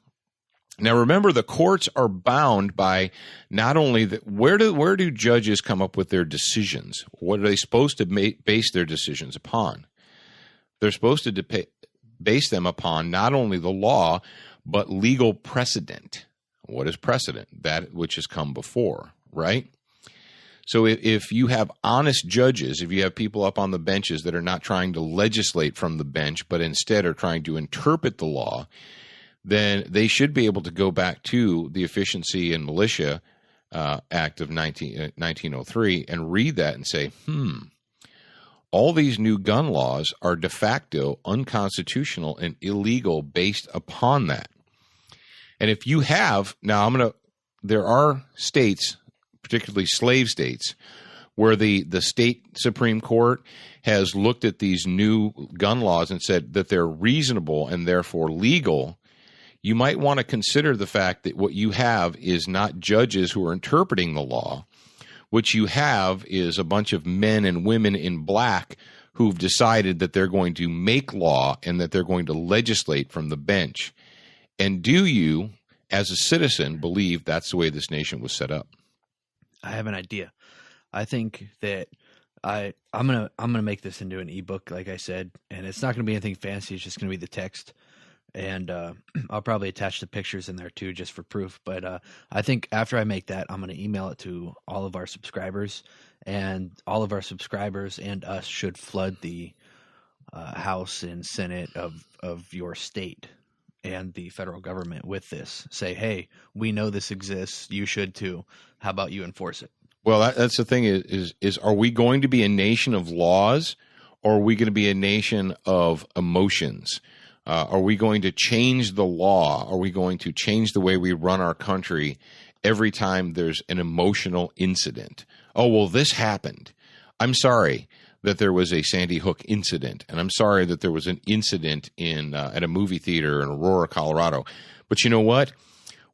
now remember, the courts are bound by not only where do judges come up with their decisions? What are they supposed to base their decisions upon? They're supposed to base them upon not only the law, but legal precedent. What is precedent? That which has come before, right? So if you have honest judges, if you have people up on the benches that are not trying to legislate from the bench, but instead are trying to interpret the law, then they should be able to go back to the Efficiency and Militia Act of 1903 and read that and say, all these new gun laws are de facto unconstitutional and illegal based upon that. And if you have, there are states, particularly slave states, where the state Supreme Court has looked at these new gun laws and said that they're reasonable and therefore legal. You might want to consider the fact that what you have is not judges who are interpreting the law. What you have is a bunch of men and women in black who've decided that they're going to make law and that they're going to legislate from the bench. And do you, as a citizen, believe that's the way this nation was set up? I have an idea. I think that I'm gonna make this into an ebook, like I said, and it's not gonna be anything fancy. It's just gonna be the text, and I'll probably attach the pictures in there too, just for proof. But I think after I make that, I'm gonna email it to all of our subscribers, and all of our subscribers and us should flood the House and Senate of your state and the federal government with this. Say, hey, we know this exists. You should too. How about you enforce it? Well, that's the thing is are we going to be a nation of laws, or are we going to be a nation of emotions? Are we going to change the law? Are we going to change the way we run our country every time there's an emotional incident? Oh, well, this happened. I'm sorry that there was a Sandy Hook incident, and I'm sorry that there was an incident at a movie theater in Aurora, Colorado. But you know what?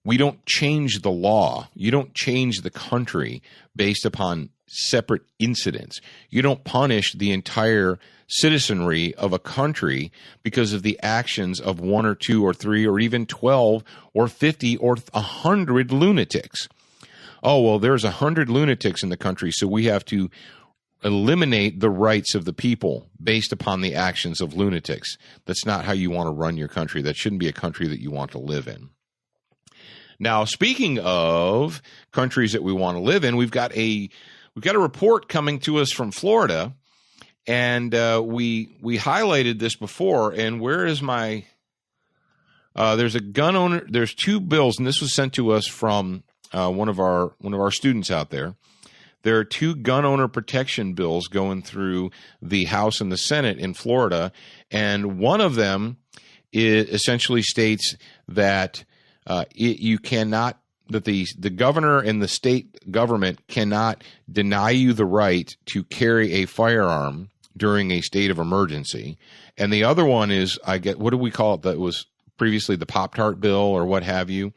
We don't change the law. You don't change the country based upon separate incidents. You don't punish the entire citizenry of a country because of the actions of 1 or 2 or 3 or even 12 or 50 or 100 lunatics. Oh, well, there's 100 lunatics in the country, so we have to eliminate the rights of the people based upon the actions of lunatics. That's not how you want to run your country. That shouldn't be a country that you want to live in. Now, speaking of countries that we want to live in, we've got a report coming to us from Florida, And we highlighted this before. And where is my? There's a gun owner. There's two bills, and this was sent to us from one of our students out there. There are two gun owner protection bills going through the House and the Senate in Florida, and one of them essentially states that you cannot, that the governor and the state government cannot deny you the right to carry a firearm during a state of emergency. And the other one is, what do we call it? That was previously the Pop-Tart bill or what have you.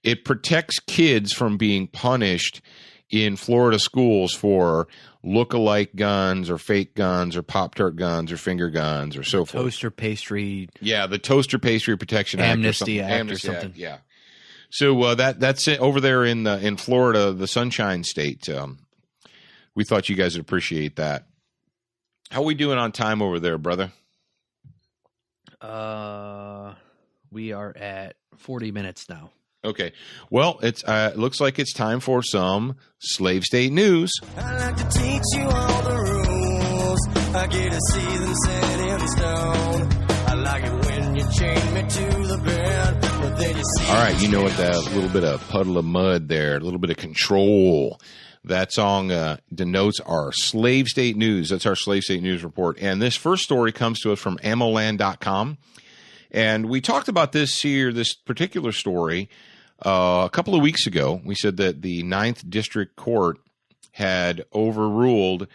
It protects kids from being punished in Florida schools for look-alike guns or fake guns or Pop-Tart guns or finger guns or so forth. Toaster pastry. Yeah, the Toaster Pastry Protection Amnesty Act. Act or something. Yeah. So that's it over there in Florida, the Sunshine State. We thought you guys would appreciate that. How are we doing on time over there, brother? We are at 40 minutes now. Okay. Well, it looks like it's time for some Slave State news. I like to teach you all the rules. I get to see them set in stone. I like it when you chain me to the bed, but then you see. All right, you know what, that little bit of puddle of mud there, a little bit of control. That song denotes our Slave State news. That's our Slave State news report. And this first story comes to us from ammoland.com. And we talked about this particular story a couple of weeks ago. We said that the 9th District Court had overruled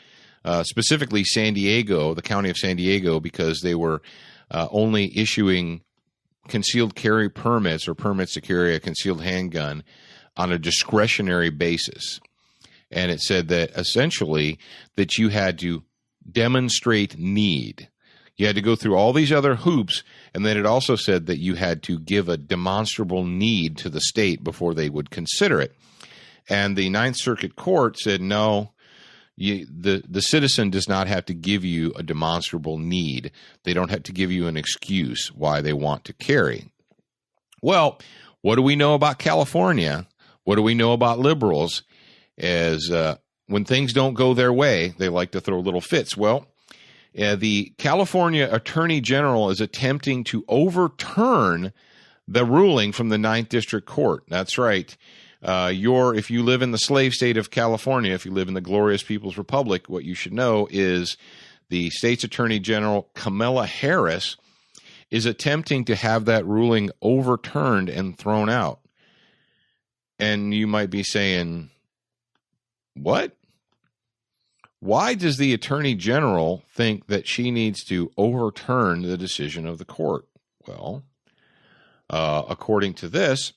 specifically San Diego, the county of San Diego, because they were only issuing concealed carry permits or permits to carry a concealed handgun on a discretionary basis. And it said that essentially that you had to demonstrate need. You had to go through all these other hoops, and then it also said that you had to give a demonstrable need to the state before they would consider it. And the Ninth Circuit Court said, no, the citizen does not have to give you a demonstrable need. They don't have to give you an excuse why they want to carry. Well, what do we know about California? What do we know about liberals? As when things don't go their way, they like to throw little fits. Well, the California Attorney General is attempting to overturn the ruling from the 9th District Court. That's right. If you live in the slave state of California, if you live in the glorious People's Republic, what you should know is the state's Attorney General, Kamala Harris, is attempting to have that ruling overturned and thrown out. And you might be saying, what? Why does the Attorney General think that she needs to overturn the decision of the court? Well, according to this,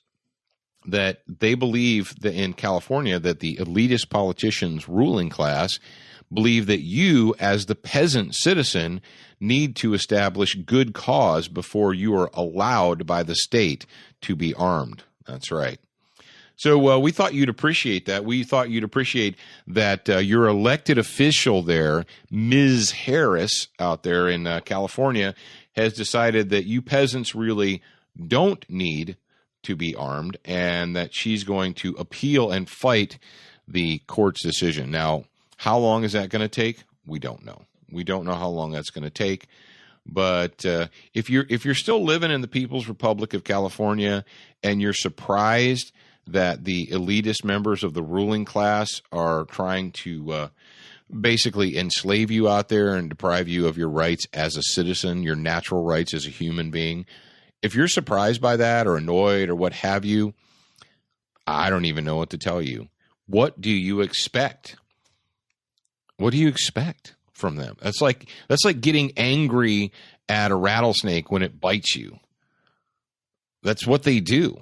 that they believe that in California that the elitist politicians' ruling class believe that you, as the peasant citizen, need to establish good cause before you are allowed by the state to be armed. That's right. So we thought you'd appreciate that. We thought you'd appreciate that your elected official there, Ms. Harris, out there in California, has decided that you peasants really don't need to be armed and that she's going to appeal and fight the court's decision. Now, how long is that going to take? We don't know. We don't know how long that's going to take. But if you're still living in the People's Republic of California and you're surprised that the elitist members of the ruling class are trying to basically enslave you out there and deprive you of your rights as a citizen, your natural rights as a human being, if you're surprised by that or annoyed or what have you, I don't even know what to tell you. What do you expect? What do you expect from them? That's like getting angry at a rattlesnake when it bites you. That's what they do.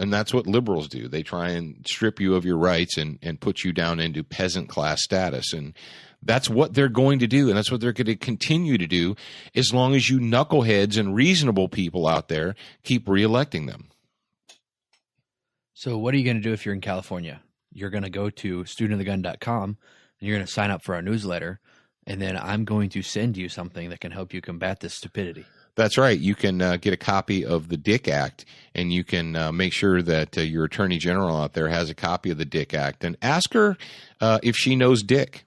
And that's what liberals do. They try and strip you of your rights and put you down into peasant class status. And that's what they're going to do. And that's what they're going to continue to do as long as you knuckleheads and reasonable people out there keep reelecting them. So what are you going to do if you're in California? You're going to go to studentofthegun.com and you're going to sign up for our newsletter. And then I'm going to send you something that can help you combat this stupidity. That's right. You can get a copy of the Dick Act, and you can make sure that your attorney general out there has a copy of the Dick Act, and ask her if she knows Dick.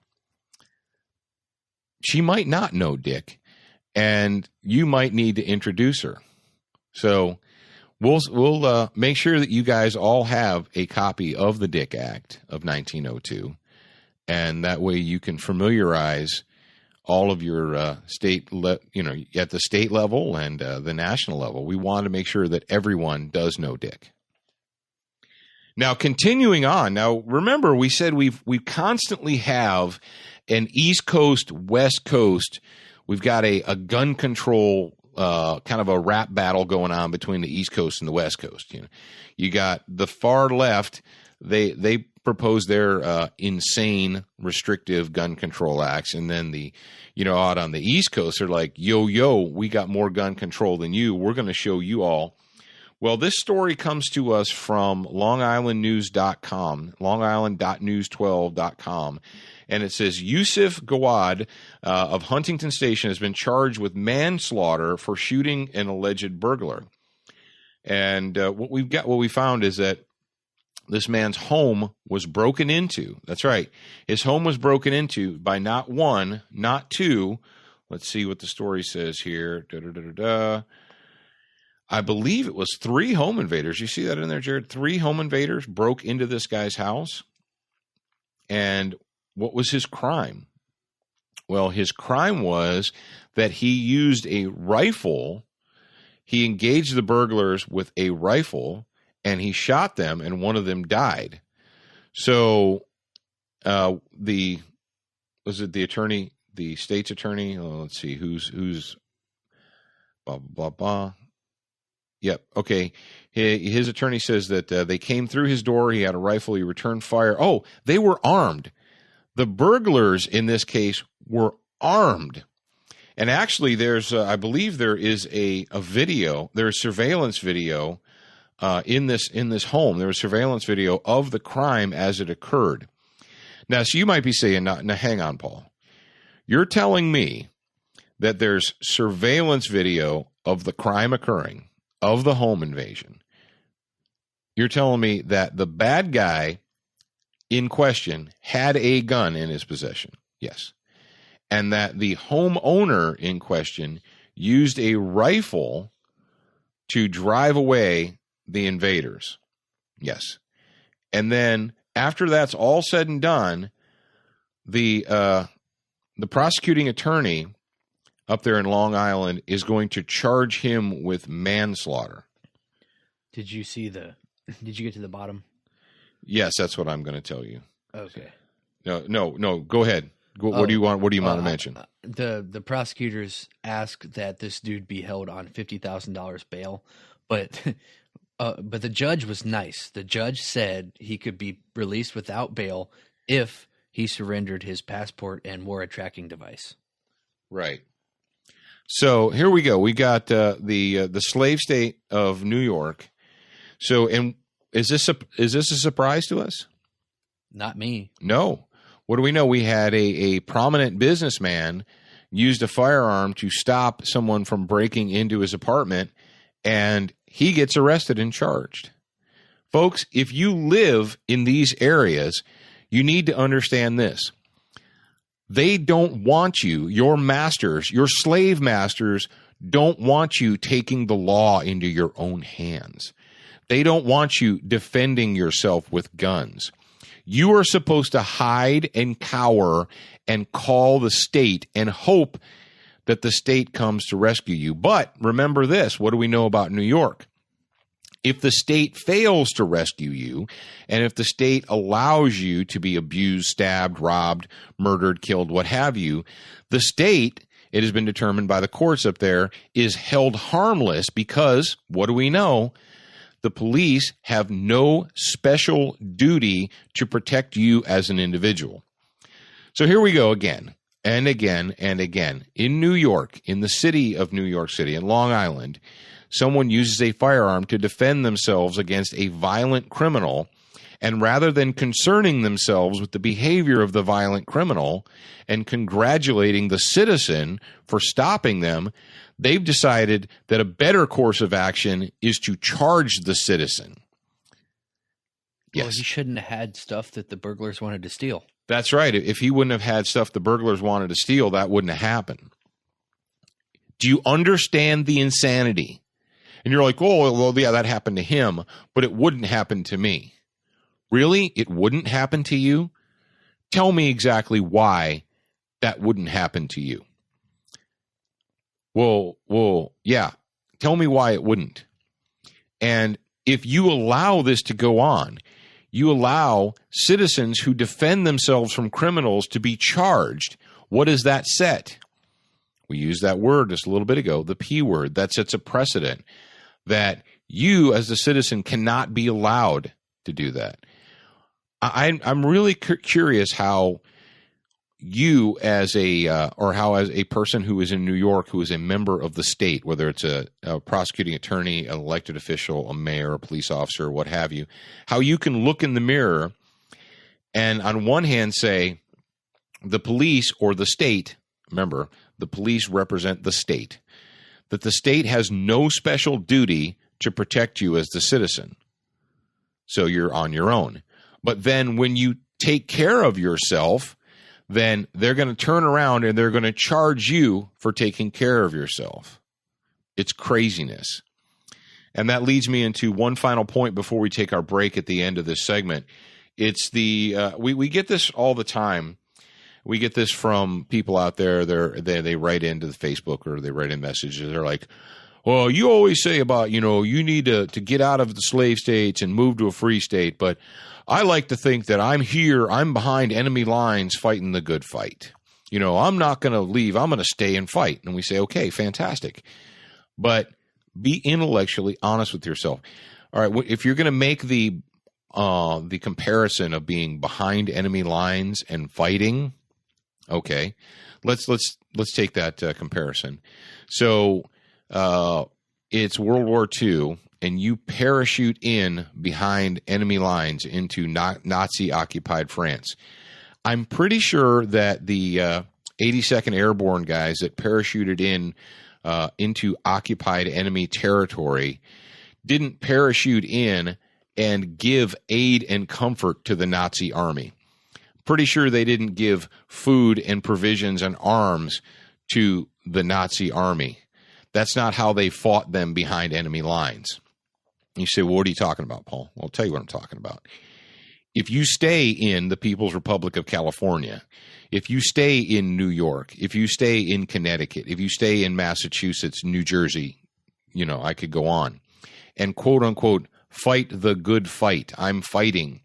she might not know Dick, and you might need to introduce her. So we'll make sure that you guys all have a copy of the Dick Act of 1902, and that way you can familiarize all of your at the state level and the national level. We want to make sure that everyone does know Dick. Now, continuing on. Now, remember, we said we constantly have an East Coast, West Coast. We've got a gun control kind of a rap battle going on between the East Coast and the West Coast. You got the far left. They propose their insane restrictive gun control acts, and then out on the East Coast, they're like, yo, we got more gun control than you. We're going to show you all. Well, this story comes to us from LongIslandNews.com, LongIsland.news12.com, and it says Yusuf Gawad of Huntington Station has been charged with manslaughter for shooting an alleged burglar. And what we found is that this man's home was broken into. That's right. His home was broken into by not one, not two. Let's see what the story says here. I believe it was 3 home invaders. You see that in there, Jared? 3 home invaders broke into this guy's house. And what was his crime? Well, his crime was that he used a rifle. He engaged the burglars with a rifle, and he shot them, and one of them died. So the attorney, the state's attorney? Oh, let's see, who's blah, blah, blah. Yep. Okay. His attorney says that they came through his door. He had a rifle. He returned fire. Oh, they were armed. The burglars in this case were armed. And actually, I believe there is a video. There's surveillance video in this home. There was surveillance video of the crime as it occurred. Now, so you might be saying, now hang on, Paul. You're telling me that there's surveillance video of the crime occurring, of the home invasion. You're telling me that the bad guy in question had a gun in his possession. Yes. And that the homeowner in question used a rifle to drive away the invaders. Yes. And then after that's all said and done, the prosecuting attorney up there in Long Island is going to charge him with manslaughter. Did you get to the bottom? Yes, that's what I'm going to tell you. Okay. No, go ahead. What do you want to mention? The prosecutors asked that this dude be held on $50,000 bail, but the judge was nice. The judge said he could be released without bail if he surrendered his passport and wore a tracking device. Right. So here we go. We got the slave state of New York. So, and is this a surprise to us? Not me. No. What do we know? We had a prominent businessman used a firearm to stop someone from breaking into his apartment, and he gets arrested and charged. Folks, if you live in these areas, you need to understand this. They don't want you, your masters, your slave masters, don't want you taking the law into your own hands. They don't want you defending yourself with guns. You are supposed to hide and cower and call the state and hope that the state comes to rescue you. But remember this, what do we know about New York? If the state fails to rescue you, and if the state allows you to be abused, stabbed, robbed, murdered, killed, what have you, the state, it has been determined by the courts up there, is held harmless because, what do we know? The police have no special duty to protect you as an individual. So here we go again and again and again. In New York, in the city of New York City, in Long Island, someone uses a firearm to defend themselves against a violent criminal, and rather than concerning themselves with the behavior of the violent criminal and congratulating the citizen for stopping them, they've decided that a better course of action is to charge the citizen. Yes. Well, he shouldn't have had stuff that the burglars wanted to steal. That's right. If he wouldn't have had stuff the burglars wanted to steal, that wouldn't have happened. Do you understand the insanity? And you're like, oh, well, yeah, that happened to him, but it wouldn't happen to me. Really? It wouldn't happen to you? Tell me exactly why that wouldn't happen to you. Well, yeah. Tell me why it wouldn't. And if you allow this to go on, you allow citizens who defend themselves from criminals to be charged. What does that set? We used that word just a little bit ago, the P word. That sets a precedent that you as a citizen cannot be allowed to do that. I'm really curious how you as as a person who is in New York, who is a member of the state, whether it's a prosecuting attorney, an elected official, a mayor, a police officer, what have you, how you can look in the mirror and on one hand say the police or the state, remember, the police represent the state, that the state has no special duty to protect you as the citizen. So you're on your own. But then when you take care of yourself, then they're going to turn around and they're going to charge you for taking care of yourself. It's craziness. And that leads me into one final point before we take our break at the end of this segment. It's we get this all the time. We get this from people out there. They write into the Facebook or they write in messages. They're like, well, you always say about, you need to get out of the slave states and move to a free state. But I like to think that I'm behind enemy lines fighting the good fight. I'm not going to leave. I'm going to stay and fight. And we say, okay, fantastic. But be intellectually honest with yourself. All right, if you're going to make the comparison of being behind enemy lines and fighting, okay, let's take that comparison. So it's World War II, and you parachute in behind enemy lines into Nazi-occupied France. I'm pretty sure that the 82nd Airborne guys that parachuted in into occupied enemy territory didn't parachute in and give aid and comfort to the Nazi army. Pretty sure they didn't give food and provisions and arms to the Nazi army. That's not how they fought them behind enemy lines. You say, well, what are you talking about, Paul? Well, I'll tell you what I'm talking about. If you stay in the People's Republic of California, if you stay in New York, if you stay in Connecticut, if you stay in Massachusetts, New Jersey, I could go on, and quote unquote, fight the good fight. I'm fighting.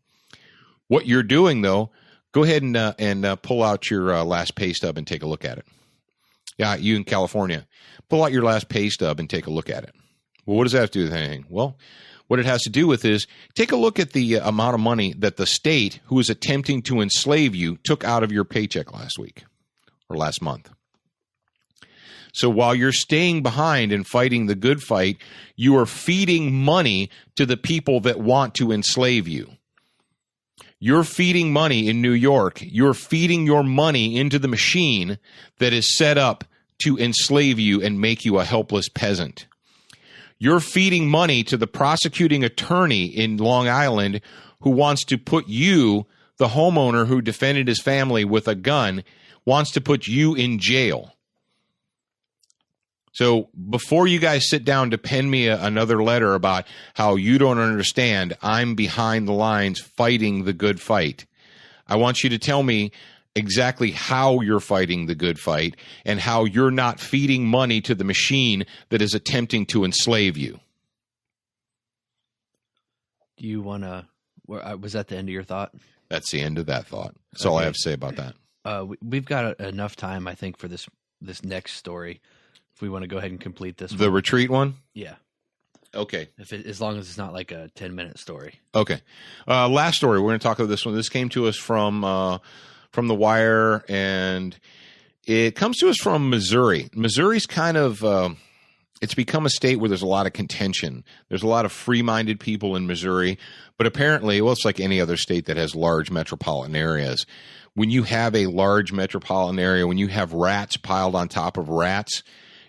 What you're doing, though, go ahead and pull out your last pay stub and take a look at it. Yeah, you in California, pull out your last pay stub and take a look at it. Well, what does that have to do with anything? Well, what it has to do with is take a look at the amount of money that the state who is attempting to enslave you took out of your paycheck last week or last month. So while you're staying behind and fighting the good fight, you are feeding money to the people that want to enslave you. You're feeding money in New York. You're feeding your money into the machine that is set up to enslave you and make you a helpless peasant. You're feeding money to the prosecuting attorney in Long Island who wants to put you, the homeowner who defended his family with a gun, wants to put you in jail. So before you guys sit down to pen me another letter about how you don't understand, I'm behind the lines fighting the good fight, I want you to tell me exactly how you're fighting the good fight and how you're not feeding money to the machine that is attempting to enslave you. Do you want to – was that the end of your thought? That's the end of that thought. That's all I have to say about that. We've got enough time, I think, for this next story. If we want to go ahead and complete this The retreat one? Yeah. Okay. As long as it's not like a 10-minute story. Okay. Last story. We're going to talk about this one. This came to us from The Wire, and it comes to us from Missouri. Missouri's kind of it's become a state where there's a lot of contention. There's a lot of free-minded people in Missouri, but apparently, well, it's like any other state that has large metropolitan areas. When you have a large metropolitan area, when you have rats piled on top of rats,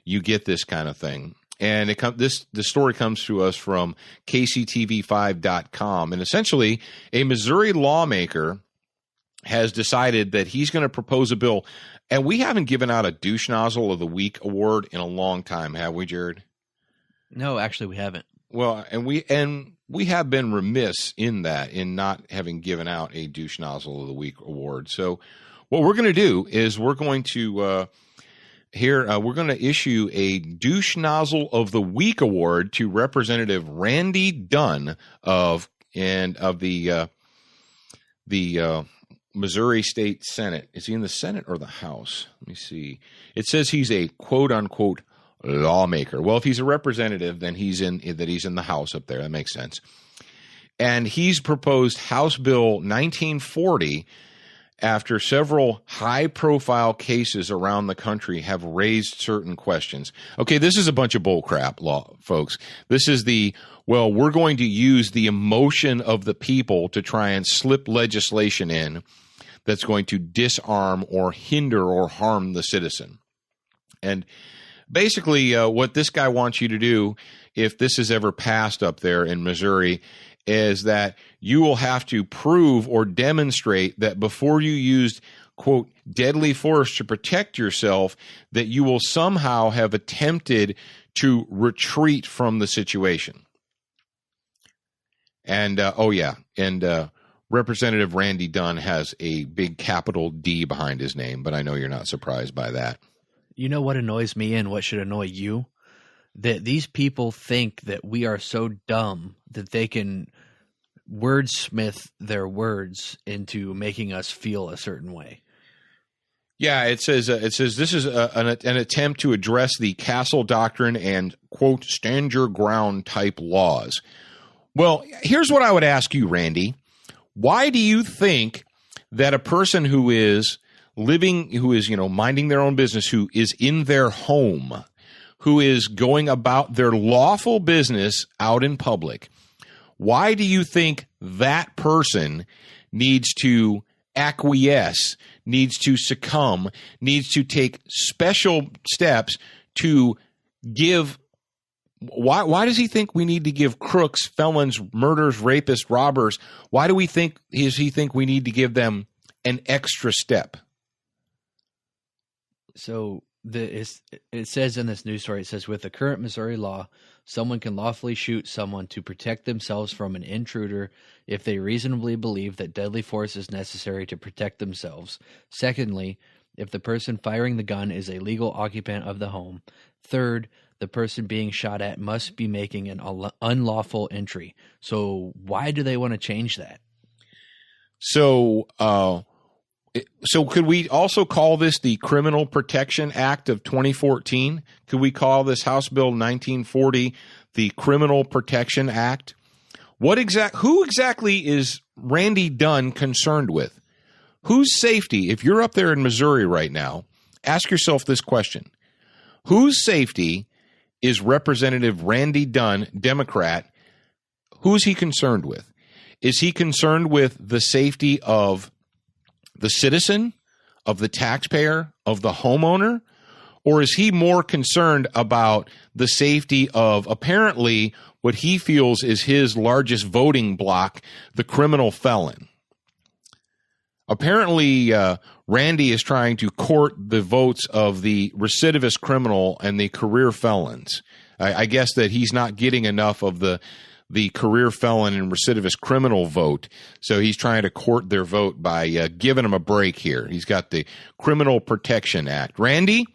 you get this kind of thing. And the story comes to us from KCTV5.com. And essentially, a Missouri lawmaker has decided that he's going to propose a bill. And we haven't given out a douche nozzle of the week award in a long time, have we, Jared? No, actually, we haven't. Well, and we have been remiss in that, in not having given out a douche nozzle of the week award. So what we're going to do is we're going to we're going to issue a douche nozzle of the week award to Representative Randy Dunn of the Missouri State Senate. Is he in the Senate or the House? Let me see. It says he's a quote unquote lawmaker. Well, if he's a representative, then he's in the House up there. That makes sense. And he's proposed House Bill 1940 after several high-profile cases around the country have raised certain questions. Okay, this is a bunch of bullcrap, folks. This is we're going to use the emotion of the people to try and slip legislation in that's going to disarm or hinder or harm the citizen. And basically, what this guy wants you to do, if this is ever passed up there in Missouri, is that you will have to prove or demonstrate that before you used, quote, deadly force to protect yourself, that you will somehow have attempted to retreat from the situation. And, Representative Randy Dunn has a big capital D behind his name, but I know you're not surprised by that. You know what annoys me and what should annoy you? That these people think that we are so dumb that they can wordsmith their words into making us feel a certain way. Yeah, it says this is an attempt to address the Castle Doctrine and, quote, stand your ground type laws. Well, here's what I would ask you, Randy. Why do you think that a person who is minding their own business, who is in their home, who is going about their lawful business out in public, why do you think that person needs to acquiesce, needs to succumb, needs to take special steps to give? Why does he think we need to give crooks, felons, murderers, rapists, robbers? Why does he think we need to give them an extra step? So it says in this news story, it says, with the current Missouri law, someone can lawfully shoot someone to protect themselves from an intruder if they reasonably believe that deadly force is necessary to protect themselves. Secondly, if the person firing the gun is a legal occupant of the home. Third, the person being shot at must be making an unlawful entry. So why do they want to change that? So could we also call this the Criminal Protection Act of 2014? Could we call this House Bill 1940 the Criminal Protection Act? Who exactly is Randy Dunn concerned with? Whose safety, if you're up there in Missouri right now, ask yourself this question. Whose safety is Representative Randy Dunn, Democrat, who's he concerned with? Is he concerned with the safety of the citizen, of the taxpayer, of the homeowner? Or is he more concerned about the safety of apparently what he feels is his largest voting bloc, the criminal felon? Apparently, Randy is trying to court the votes of the recidivist criminal and the career felons. I guess that he's not getting enough of the career felon and recidivist criminal vote, so he's trying to court their vote by giving them a break here. He's got the Criminal Protection Act. Randy,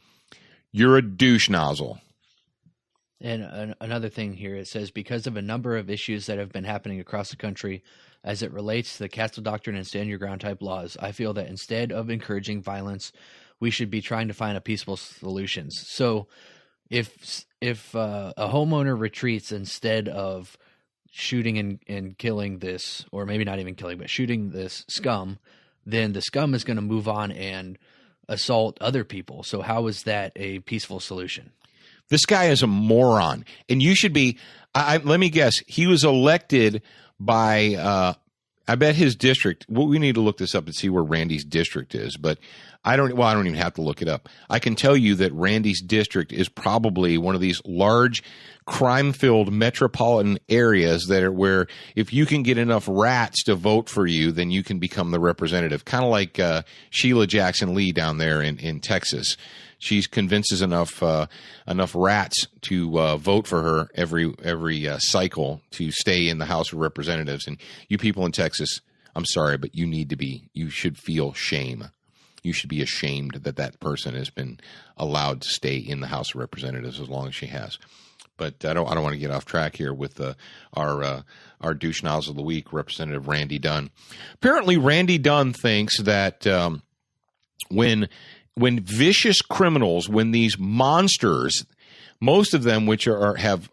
you're a douche nozzle. And another thing here, it says, because of a number of issues that have been happening across the country as it relates to the Castle Doctrine and stand your ground type laws, I feel that instead of encouraging violence, we should be trying to find a peaceful solutions. So if a homeowner retreats instead of shooting and killing this, or maybe not even killing, but shooting this scum, then the scum is going to move on and assault other people. So how is that a peaceful solution? This guy is a moron, and you should be. Let me guess. He was elected by. I bet his district. Well, we need to look this up and see where Randy's district is. But I don't even have to look it up. I can tell you that Randy's district is probably one of these large crime-filled metropolitan areas that are where if you can get enough rats to vote for you, then you can become the representative. Kind of like Sheila Jackson Lee down there in Texas. She convinces enough rats to vote for her every cycle to stay in the House of Representatives. And you people in Texas, I'm sorry, but you should feel shame. You should be ashamed that person has been allowed to stay in the House of Representatives as long as she has. But I don't want to get off track here with our douche nozzle of the week, Representative Randy Dunn. Apparently, Randy Dunn thinks that when vicious criminals, when these monsters, most of them which have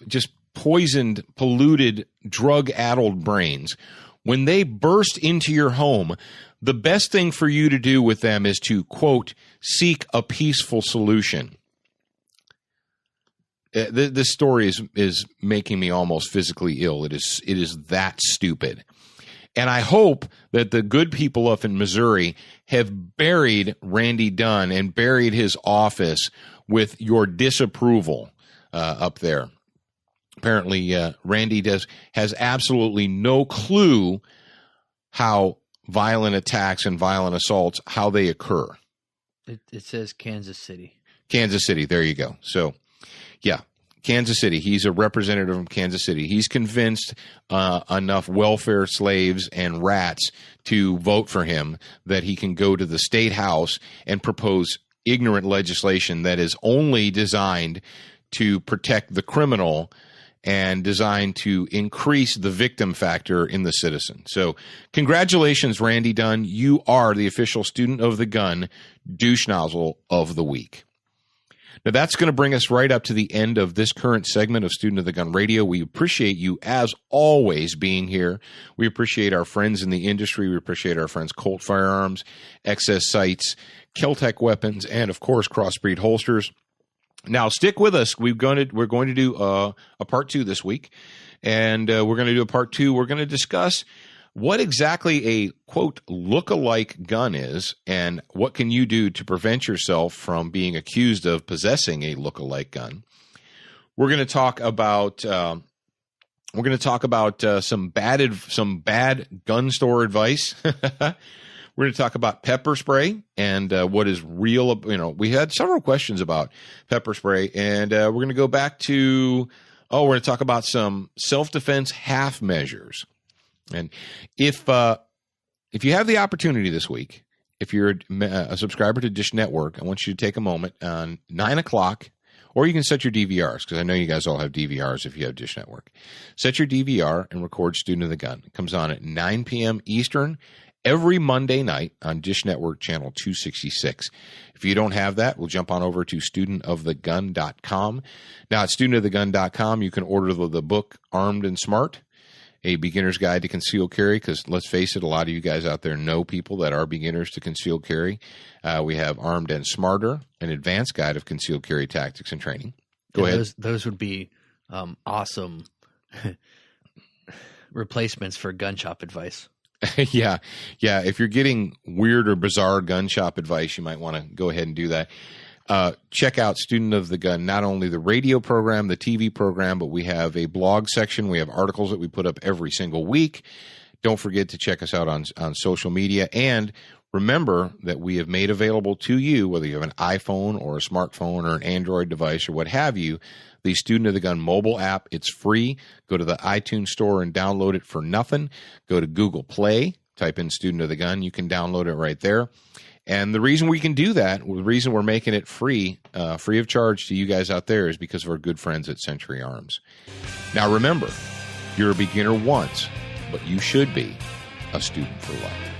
just poisoned, polluted, drug-addled brains, when they burst into your home, the best thing for you to do with them is to, quote, seek a peaceful solution. This story is making me almost physically ill. It is that stupid. And I hope that the good people up in Missouri have buried Randy Dunn and buried his office with your disapproval up there. Apparently, Randy has absolutely no clue how violent attacks and violent assaults, how they occur. It says Kansas City. Kansas City, there you go. So, yeah, Kansas City. He's a representative from Kansas City. He's convinced enough welfare slaves and rats to vote for him that he can go to the state house and propose ignorant legislation that is only designed to protect the criminal and designed to increase the victim factor in the citizen. So congratulations, Randy Dunn. You are the official student of the gun douche nozzle of the week. Now, that's going to bring us right up to the end of this current segment of Student of the Gun Radio. We appreciate you, as always, being here. We appreciate our friends in the industry. We appreciate our friends Colt Firearms, XS Sights, Keltec Weapons, and, of course, Crossbreed Holsters. Now, stick with us. We're going to do a part 2 this week, and we're going to do a part 2. We're going to discuss what exactly a, quote, look-alike gun is, and what can you do to prevent yourself from being accused of possessing a look-alike gun. We're going to talk about some bad gun store advice. We're going to talk about pepper spray and what is real. We had several questions about pepper spray, and we're going to go back to we're going to talk about some self-defense half measures. And if you have the opportunity this week, if you're a subscriber to Dish Network, I want you to take a moment on 9 o'clock, or you can set your DVRs, because I know you guys all have DVRs if you have Dish Network. Set your DVR and record Student of the Gun. It comes on at 9 p.m. Eastern every Monday night on Dish Network channel 266. If you don't have that, we'll jump on over to studentofthegun.com. Now, at studentofthegun.com, you can order the book Armed and Smart, A Beginner's Guide to Concealed Carry, because let's face it, a lot of you guys out there know people that are beginners to concealed carry. We have Armed and Smarter, an advanced guide of concealed carry tactics and training. Go ahead. Those would be awesome replacements for gun shop advice. Yeah. If you're getting weird or bizarre gun shop advice, you might want to go ahead and do that. Check out Student of the Gun, not only the radio program, the TV program, but we have a blog section. We have articles that we put up every single week. Don't forget to check us out on social media. And remember that we have made available to you, whether you have an iPhone or a smartphone or an Android device or what have you, the Student of the Gun mobile app. It's free. Go to the iTunes store and download it for nothing. Go to Google Play, type in Student of the Gun. You can download it right there. And the reason we can do that, the reason we're making it free of charge to you guys out there, is because of our good friends at Century Arms. Now remember, you're a beginner once, but you should be a student for life.